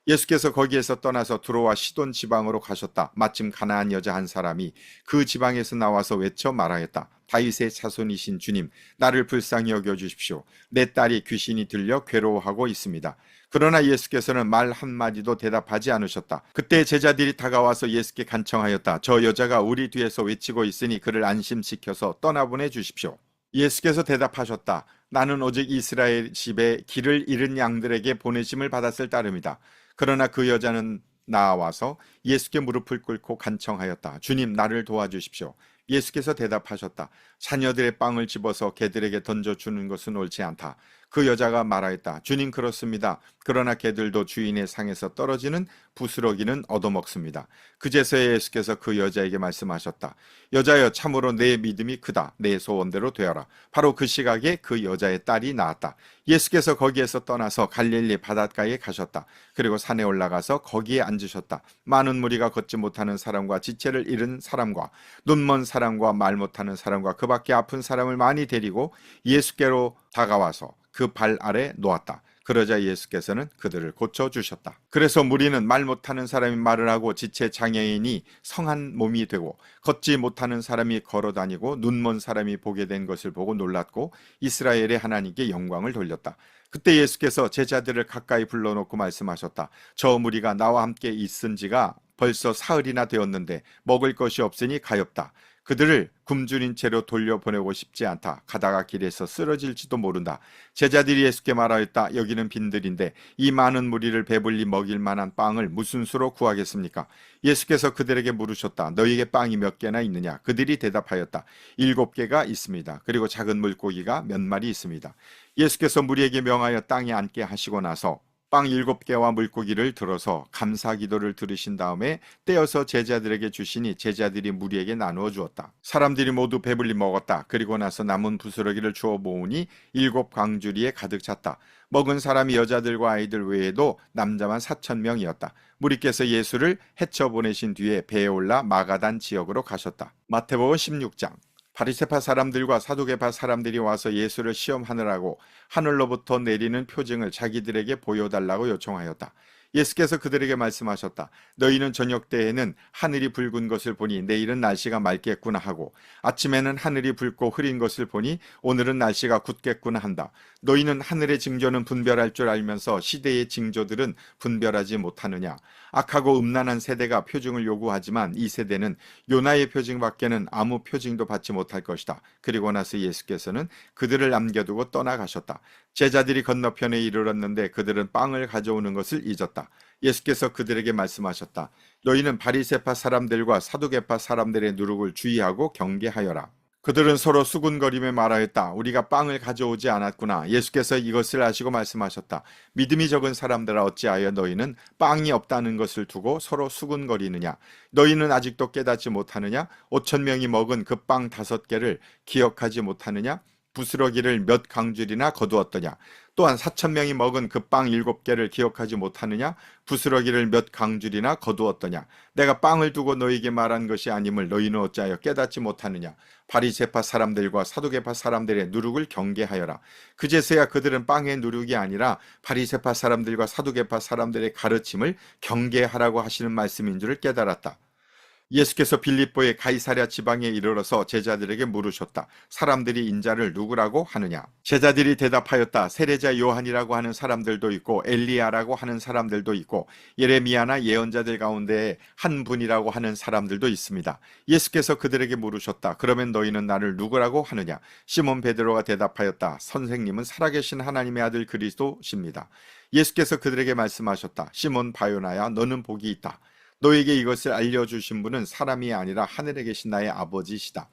예수께서 거기에서 떠나서 두로와 시돈 지방으로 가셨다. 마침 가나안 여자 한 사람이 그 지방에서 나와서 외쳐 말하였다. 다윗의 자손이신 주님, 나를 불쌍히 여겨주십시오. 내 딸이 귀신이 들려 괴로워하고 있습니다. 그러나 예수께서는 말 한마디도 대답하지 않으셨다. 그때 제자들이 다가와서 예수께 간청하였다. 저 여자가 우리 뒤에서 외치고 있으니 그를 안심시켜서 떠나보내 주십시오. 예수께서 대답하셨다. 나는 오직 이스라엘 집에 길을 잃은 양들에게 보내심을 받았을 따름이다. 그러나 그 여자는 나와서 예수께 무릎을 꿇고 간청하였다. 주님, 나를 도와주십시오. 예수께서 대답하셨다. 자녀들의 빵을 집어서 개들에게 던져주는 것은 옳지 않다. 그 여자가 말하였다. 주님, 그렇습니다. 그러나 개들도 주인의 상에서 떨어지는 부스러기는 얻어먹습니다. 그제서야 예수께서 그 여자에게 말씀하셨다. 여자여, 참으로 내 믿음이 크다. 내 소원대로 되어라. 바로 그 시각에 그 여자의 딸이 나았다. 예수께서 거기에서 떠나서 갈릴리 바닷가에 가셨다. 그리고 산에 올라가서 거기에 앉으셨다. 많은 무리가 걷지 못하는 사람과 지체를 잃은 사람과 눈먼 사람과 말 못하는 사람과 그 밖에 아픈 사람을 많이 데리고 예수께로 다가와서 그 발 아래 놓았다. 그러자 예수께서는 그들을 고쳐주셨다. 그래서 무리는 말 못하는 사람이 말을 하고 지체 장애인이 성한 몸이 되고 걷지 못하는 사람이 걸어다니고 눈먼 사람이 보게 된 것을 보고 놀랐고 이스라엘의 하나님께 영광을 돌렸다. 그때 예수께서 제자들을 가까이 불러놓고 말씀하셨다. 저 무리가 나와 함께 있은 지가 벌써 사흘이나 되었는데 먹을 것이 없으니 가엾다. 그들을 굶주린 채로 돌려보내고 싶지 않다. 가다가 길에서 쓰러질지도 모른다. 제자들이 예수께 말하였다. 여기는 빈들인데 이 많은 무리를 배불리 먹일 만한 빵을 무슨 수로 구하겠습니까? 예수께서 그들에게 물으셨다. 너희에게 빵이 몇 개나 있느냐? 그들이 대답하였다. 7개가 있습니다. 그리고 작은 물고기가 몇 마리 있습니다. 예수께서 무리에게 명하여 땅에 앉게 하시고 나서 빵 7개와 물고기를 들어서 감사 기도를 들으신 다음에 떼어서 제자들에게 주시니 제자들이 무리에게 나누어 주었다. 사람들이 모두 배불리 먹었다. 그리고 나서 남은 부스러기를 주워 모으니 7광주리에 가득 찼다. 먹은 사람이 여자들과 아이들 외에도 남자만 4,000명이었다. 무리께서 예수를 헤쳐 보내신 뒤에 배에 올라 마가단 지역으로 가셨다. 마태복음 16장. 바리새파 사람들과 사두개파 사람들이 와서 예수를 시험하느라고 하늘로부터 내리는 표징을 자기들에게 보여달라고 요청하였다. 예수께서 그들에게 말씀하셨다. 너희는 저녁 때에는 하늘이 붉은 것을 보니 내일은 날씨가 맑겠구나 하고 아침에는 하늘이 붉고 흐린 것을 보니 오늘은 날씨가 굳겠구나 한다. 너희는 하늘의 징조는 분별할 줄 알면서 시대의 징조들은 분별하지 못하느냐. 악하고 음란한 세대가 표징을 요구하지만 이 세대는 요나의 표징밖에는 아무 표징도 받지 못할 것이다. 그리고 나서 예수께서는 그들을 남겨두고 떠나가셨다. 제자들이 건너편에 이르렀는데 그들은 빵을 가져오는 것을 잊었다. 예수께서 그들에게 말씀하셨다. 너희는 바리새파 사람들과 사두개파 사람들의 누룩을 주의하고 경계하여라. 그들은 서로 수군거리며 말하였다. 우리가 빵을 가져오지 않았구나. 예수께서 이것을 아시고 말씀하셨다. 믿음이 적은 사람들아, 어찌하여 너희는 빵이 없다는 것을 두고 서로 수군거리느냐. 너희는 아직도 깨닫지 못하느냐. 5,000명이 먹은 그 빵 5개를 기억하지 못하느냐. 부스러기를 몇 강줄이나 거두었더냐. 또한 4,000명이 먹은 그 빵 7개를 기억하지 못하느냐. 부스러기를 몇 강줄이나 거두었더냐. 내가 빵을 두고 너희에게 말한 것이 아님을 너희는 어찌하여 깨닫지 못하느냐. 바리새파 사람들과 사두개파 사람들의 누룩을 경계하여라. 그제서야 그들은 빵의 누룩이 아니라 바리새파 사람들과 사두개파 사람들의 가르침을 경계하라고 하시는 말씀인 줄을 깨달았다. 예수께서 빌립보의 가이사랴 지방에 이르러서 제자들에게 물으셨다. 사람들이 인자를 누구라고 하느냐? 제자들이 대답하였다. 세례자 요한이라고 하는 사람들도 있고 엘리야라고 하는 사람들도 있고 예레미야나 예언자들 가운데 한 분이라고 하는 사람들도 있습니다. 예수께서 그들에게 물으셨다. 그러면 너희는 나를 누구라고 하느냐? 시몬 베드로가 대답하였다. 선생님은 살아계신 하나님의 아들 그리스도십니다. 예수께서 그들에게 말씀하셨다. 시몬 바요나야, 너는 복이 있다. 너에게 이것을 알려주신 분은 사람이 아니라 하늘에 계신 나의 아버지시다.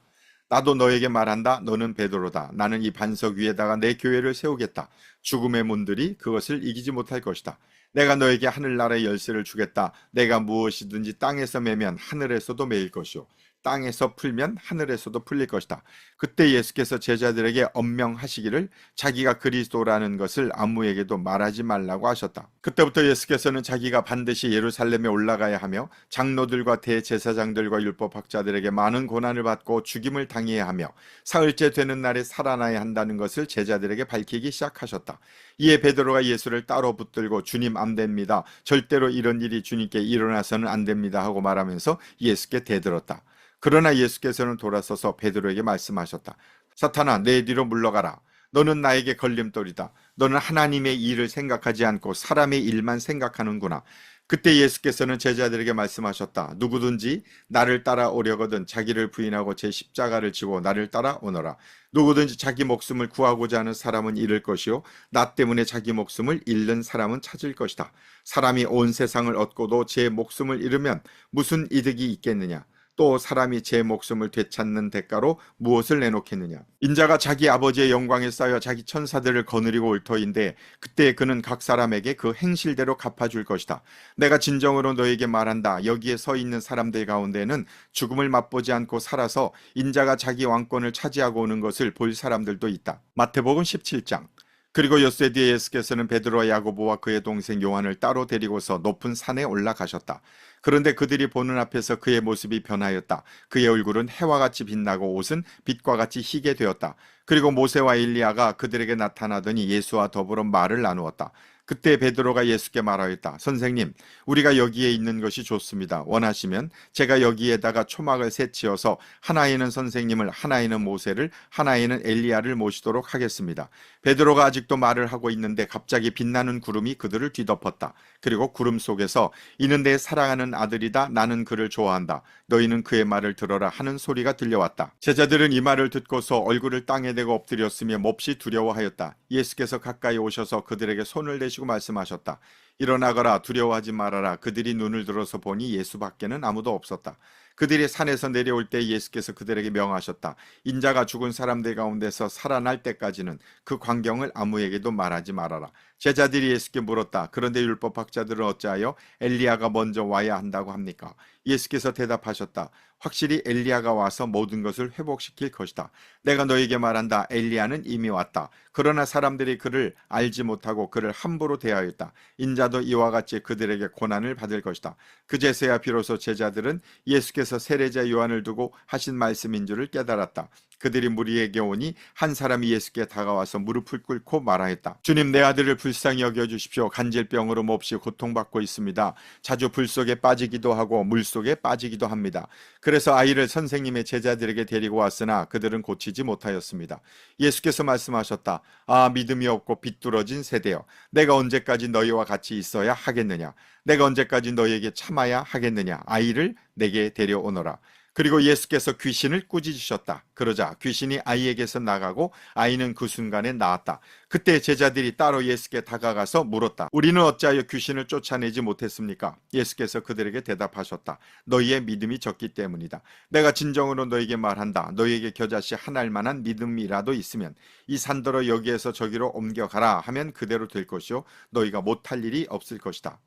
나도 너에게 말한다. 너는 베드로다. 나는 이 반석 위에다가 내 교회를 세우겠다. 죽음의 문들이 그것을 이기지 못할 것이다. 내가 너에게 하늘나라의 열쇠를 주겠다. 내가 무엇이든지 땅에서 매면 하늘에서도 매일 것이요. 땅에서 풀면 하늘에서도 풀릴 것이다. 그때 예수께서 제자들에게 엄명하시기를 자기가 그리스도라는 것을 아무에게도 말하지 말라고 하셨다. 그때부터 예수께서는 자기가 반드시 예루살렘에 올라가야 하며 장로들과 대제사장들과 율법학자들에게 많은 고난을 받고 죽임을 당해야 하며 사흘째 되는 날에 살아나야 한다는 것을 제자들에게 밝히기 시작하셨다. 이에 베드로가 예수를 따로 붙들고 주님, 안 됩니다. 절대로 이런 일이 주님께 일어나서는 안 됩니다 하고 말하면서 예수께 대들었다. 그러나 예수께서는 돌아서서 베드로에게 말씀하셨다. 사탄아, 내 뒤로 물러가라. 너는 나에게 걸림돌이다. 너는 하나님의 일을 생각하지 않고 사람의 일만 생각하는구나. 그때 예수께서는 제자들에게 말씀하셨다. 누구든지 나를 따라오려거든 자기를 부인하고 제 십자가를 지고 나를 따라오너라. 누구든지 자기 목숨을 구하고자 하는 사람은 잃을 것이요 나 때문에 자기 목숨을 잃는 사람은 찾을 것이다. 사람이 온 세상을 얻고도 제 목숨을 잃으면 무슨 이득이 있겠느냐? 또 사람이 제 목숨을 되찾는 대가로 무엇을 내놓겠느냐? 인자가 자기 아버지의 영광에 쌓여 자기 천사들을 거느리고 올 터인데 그때 그는 각 사람에게 그 행실대로 갚아줄 것이다. 내가 진정으로 너에게 말한다. 여기에 서 있는 사람들 가운데는 죽음을 맛보지 않고 살아서 인자가 자기 왕권을 차지하고 오는 것을 볼 사람들도 있다. 마태복음 17장. 그리고 엿새 뒤에 예수께서는 베드로와 야고보와 그의 동생 요한을 따로 데리고서 높은 산에 올라가셨다. 그런데 그들이 보는 앞에서 그의 모습이 변하였다. 그의 얼굴은 해와 같이 빛나고 옷은 빛과 같이 희게 되었다. 그리고 모세와 엘리야가 그들에게 나타나더니 예수와 더불어 말을 나누었다. 그때 베드로가 예수께 말하였다. 선생님, 우리가 여기에 있는 것이 좋습니다. 원하시면 제가 여기에다가 초막을 새치어서 하나에는 선생님을, 하나에는 모세를, 하나에는 엘리야를 모시도록 하겠습니다. 베드로가 아직도 말을 하고 있는데 갑자기 빛나는 구름이 그들을 뒤덮었다. 그리고 구름 속에서 이는 내 사랑하는 아들이다. 나는 그를 좋아한다. 너희는 그의 말을 들어라 하는 소리가 들려왔다. 제자들은 이 말을 듣고서 얼굴을 땅에 대고 엎드렸으며 몹시 두려워하였다. 예수께서 가까이 오셔서 그들에게 손을 대시고 말씀하셨다. 일어나거라, 두려워하지 말아라. 그들이 눈을 들어서 보니 예수밖에는 아무도 없었다. 그들이 산에서 내려올 때 예수께서 그들에게 명하셨다. 인자가 죽은 사람들 가운데서 살아날 때까지는 그 광경을 아무에게도 말하지 말아라. 제자들이 예수께 물었다. 그런데 율법학자들은 어찌하여 엘리야가 먼저 와야 한다고 합니까? 예수께서 대답하셨다. 확실히 엘리야가 와서 모든 것을 회복시킬 것이다. 내가 너에게 말한다. 엘리야는 이미 왔다. 그러나 사람들이 그를 알지 못하고 그를 함부로 대하였다. 인자도 이와 같이 그들에게 고난을 받을 것이다. 그제서야 비로소 제자들은 예수께서 세례자 요한을 두고 하신 말씀인 줄을 깨달았다. 그들이 무리에게 오니 한 사람이 예수께 다가와서 무릎을 꿇고 말하였다. 주님, 내 아들을 불쌍히 여겨주십시오. 간질병으로 몹시 고통받고 있습니다. 자주 불 속에 빠지기도 하고 물 속에 빠지기도 합니다. 그래서 아이를 선생님의 제자들에게 데리고 왔으나 그들은 고치지 못하였습니다. 예수께서 말씀하셨다. 아, 믿음이 없고 비뚤어진 세대여, 내가 언제까지 너희와 같이 있어야 하겠느냐? 내가 언제까지 너희에게 참아야 하겠느냐? 아이를 내게 데려오너라. 그리고 예수께서 귀신을 꾸짖으셨다. 그러자 귀신이 아이에게서 나가고 아이는 그 순간에 나았다. 그때 제자들이 따로 예수께 다가가서 물었다. 우리는 어찌하여 귀신을 쫓아내지 못했습니까? 예수께서 그들에게 대답하셨다. 너희의 믿음이 적기 때문이다. 내가 진정으로 너희에게 말한다. 너희에게 겨자씨 하나일 만한 믿음이라도 있으면 이 산더러 여기에서 저기로 옮겨가라 하면 그대로 될 것이요 너희가 못할 일이 없을 것이다.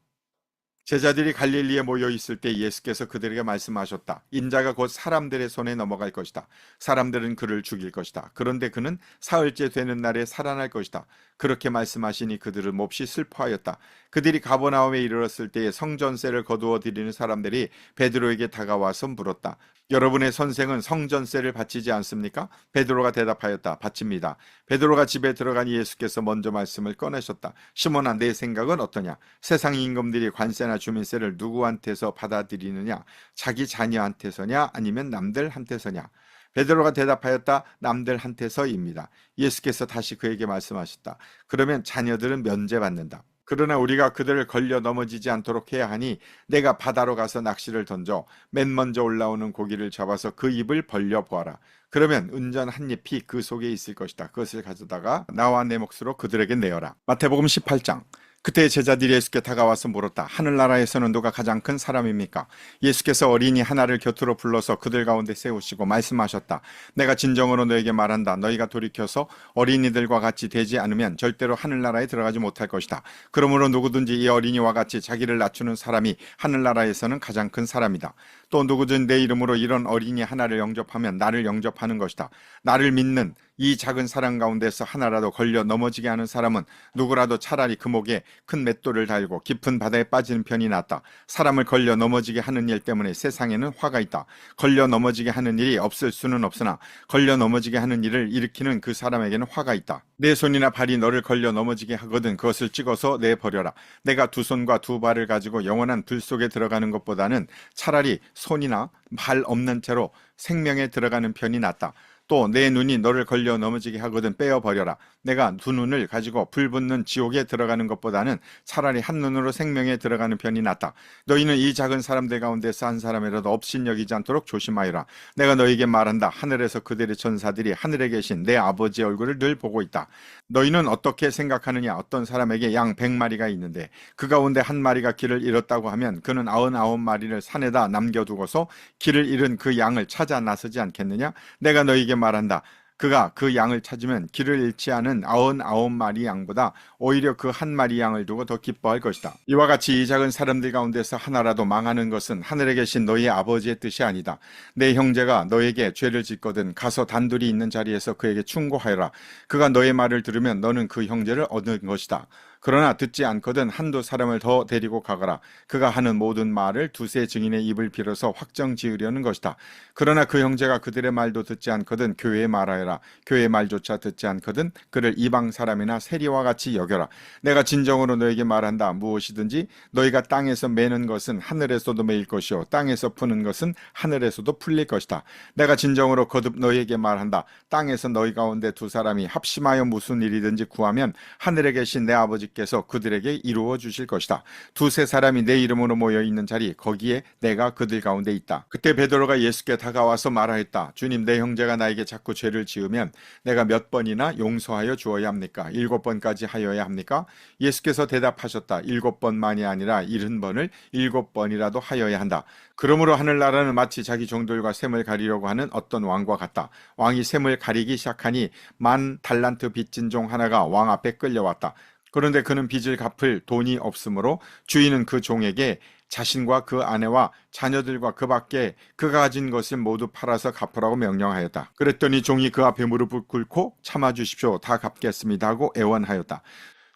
제자들이 갈릴리에 모여 있을 때 예수께서 그들에게 말씀하셨다. 인자가 곧 사람들의 손에 넘어갈 것이다. 사람들은 그를 죽일 것이다. 그런데 그는 사흘째 되는 날에 살아날 것이다. 그렇게 말씀하시니 그들은 몹시 슬퍼하였다. 그들이 가버나움에 이르렀을 때에 성전세를 거두어 드리는 사람들이 베드로에게 다가와서 물었다. 여러분의 선생은 성전세를 바치지 않습니까? 베드로가 대답하였다. 바칩니다. 베드로가 집에 들어가니 예수께서 먼저 말씀을 꺼내셨다. 시몬아, 내 생각은 어떠냐? 세상 임금들이 관세나 주민세를 누구한테서 받아들이느냐? 자기 자녀한테서냐? 아니면 남들한테서냐? 베드로가 대답하였다. 남들한테서입니다. 예수께서 다시 그에게 말씀하셨다. 그러면 자녀들은 면제받는다. 그러나 우리가 그들을 걸려 넘어지지 않도록 해야 하니 내가 바다로 가서 낚시를 던져 맨 먼저 올라오는 고기를 잡아서 그 입을 벌려 보아라. 그러면 은전 한 잎이 그 속에 있을 것이다. 그것을 가져다가 나와 내 몫으로 그들에게 내어라. 마태복음 18장. 그때 제자들이 예수께 다가와서 물었다. 하늘나라에서는 누가 가장 큰 사람입니까? 예수께서 어린이 하나를 곁으로 불러서 그들 가운데 세우시고 말씀하셨다. 내가 진정으로 너에게 말한다. 너희가 돌이켜서 어린이들과 같이 되지 않으면 절대로 하늘나라에 들어가지 못할 것이다. 그러므로 누구든지 이 어린이와 같이 자기를 낮추는 사람이 하늘나라에서는 가장 큰 사람이다. 또 누구든 내 이름으로 이런 어린이 하나를 영접하면 나를 영접하는 것이다. 나를 믿는 이 작은 사람 가운데서 하나라도 걸려 넘어지게 하는 사람은 누구라도 차라리 그 목에 큰 맷돌을 달고 깊은 바다에 빠지는 편이 낫다. 사람을 걸려 넘어지게 하는 일 때문에 세상에는 화가 있다. 걸려 넘어지게 하는 일이 없을 수는 없으나 걸려 넘어지게 하는 일을 일으키는 그 사람에게는 화가 있다. 내 손이나 발이 너를 걸려 넘어지게 하거든 그것을 찍어서 내버려라. 내가 두 손과 두 발을 가지고 영원한 불 속에 들어가는 것보다는 차라리 손이나 발 없는 채로 생명에 들어가는 편이 낫다. 또 내 눈이 너를 걸려 넘어지게 하거든 빼어버려라. 내가 두 눈을 가지고 불붙는 지옥에 들어가는 것보다는 차라리 한 눈으로 생명에 들어가는 편이 낫다. 너희는 이 작은 사람들 가운데서 한 사람이라도 업신여기지 않도록 조심하여라. 내가 너희에게 말한다. 하늘에서 그들의 전사들이 하늘에 계신 내 아버지의 얼굴을 늘 보고 있다. 너희는 어떻게 생각하느냐? 어떤 사람에게 양 100마리가 있는데 그 가운데 한 마리가 길을 잃었다고 하면 그는 99마리를 산에다 남겨두고서 길을 잃은 그 양을 찾아 나서지 않겠느냐? 내가 너희에게 말한다. 그가 그 양을 찾으면 길을 잃지 않은 99마리 양보다 오히려 그 한 마리 양을 두고 더 기뻐할 것이다. 이와 같이 이 작은 사람들 가운데서 하나라도 망하는 것은 하늘에 계신 너희 아버지의 뜻이 아니다. 내 형제가 너에게 죄를 짓거든 가서 단둘이 있는 자리에서 그에게 충고하여라. 그가 너의 말을 들으면 너는 그 형제를 얻는 것이다. 그러나 듣지 않거든 한두 사람을 더 데리고 가거라. 그가 하는 모든 말을 두세 증인의 입을 빌어서 확정 지으려는 것이다. 그러나 그 형제가 그들의 말도 듣지 않거든 교회에 말하여라. 교회의 말조차 듣지 않거든 그를 이방 사람이나 세리와 같이 여겨라. 내가 진정으로 너에게 말한다. 무엇이든지 너희가 땅에서 매는 것은 하늘에서도 매일 것이요 땅에서 푸는 것은 하늘에서도 풀릴 것이다. 내가 진정으로 거듭 너희에게 말한다. 땅에서 너희 가운데 두 사람이 합심하여 무슨 일이든지 구하면 하늘에 계신 내 아버지께서 그들에게 이루어 주실 것이다. 두세 사람이 내 이름으로 모여 있는 자리 거기에 내가 그들 가운데 있다. 그때 베드로가 예수께 다가와서 말하였다. 주님, 내 형제가 나에게 자꾸 죄를 지으면 내가 몇 번이나 용서하여 주어야 합니까? 7번까지 하여야 합니까? 예수께서 대답하셨다. 7번만이 아니라 70번을 7번이라도 하여야 한다. 그러므로 하늘나라는 마치 자기 종들과 셈을 가리려고 하는 어떤 왕과 같다. 왕이 셈을 가리기 시작하니 10,000달란트 빚진 종 하나가 왕 앞에 끌려왔다. 그런데 그는 빚을 갚을 돈이 없으므로 주인은 그 종에게 자신과 그 아내와 자녀들과 그 밖에 그가 가진 것을 모두 팔아서 갚으라고 명령하였다. 그랬더니 종이 그 앞에 무릎을 꿇고 참아주십시오. 다 갚겠습니다 하고 애원하였다.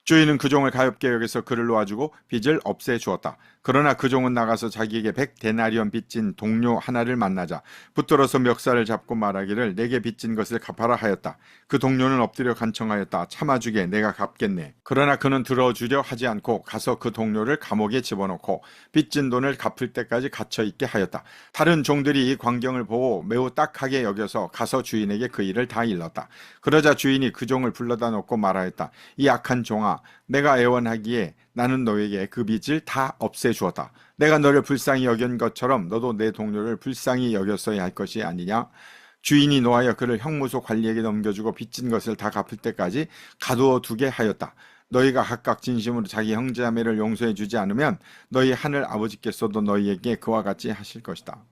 주인은 그 종을 가엾게 여겨서 그를 놓아주고 빚을 없애주었다. 그러나 그 종은 나가서 자기에게 100데나리온 빚진 동료 하나를 만나자 붙들어서 멱살을 잡고 말하기를 내게 빚진 것을 갚아라 하였다. 그 동료는 엎드려 간청하였다. 참아주게 내가 갚겠네. 그러나 그는 들어주려 하지 않고 가서 그 동료를 감옥에 집어넣고 빚진 돈을 갚을 때까지 갇혀있게 하였다. 다른 종들이 이 광경을 보고 매우 딱하게 여겨서 가서 주인에게 그 일을 다 일렀다. 그러자 주인이 그 종을 불러다 놓고 말하였다. 이 악한 종아, 내가 애원하기에 나는 너에게 그 빚을 다 없애주었다. 내가 너를 불쌍히 여긴 것처럼 너도 내 동료를 불쌍히 여겼어야 할 것이 아니냐? 주인이 노하여 그를 형무소 관리에게 넘겨주고 빚진 것을 다 갚을 때까지 가두어 두게 하였다. 너희가 각각 진심으로 자기 형제자매를 용서해 주지 않으면 너희 하늘 아버지께서도 너희에게 그와 같이 하실 것이다.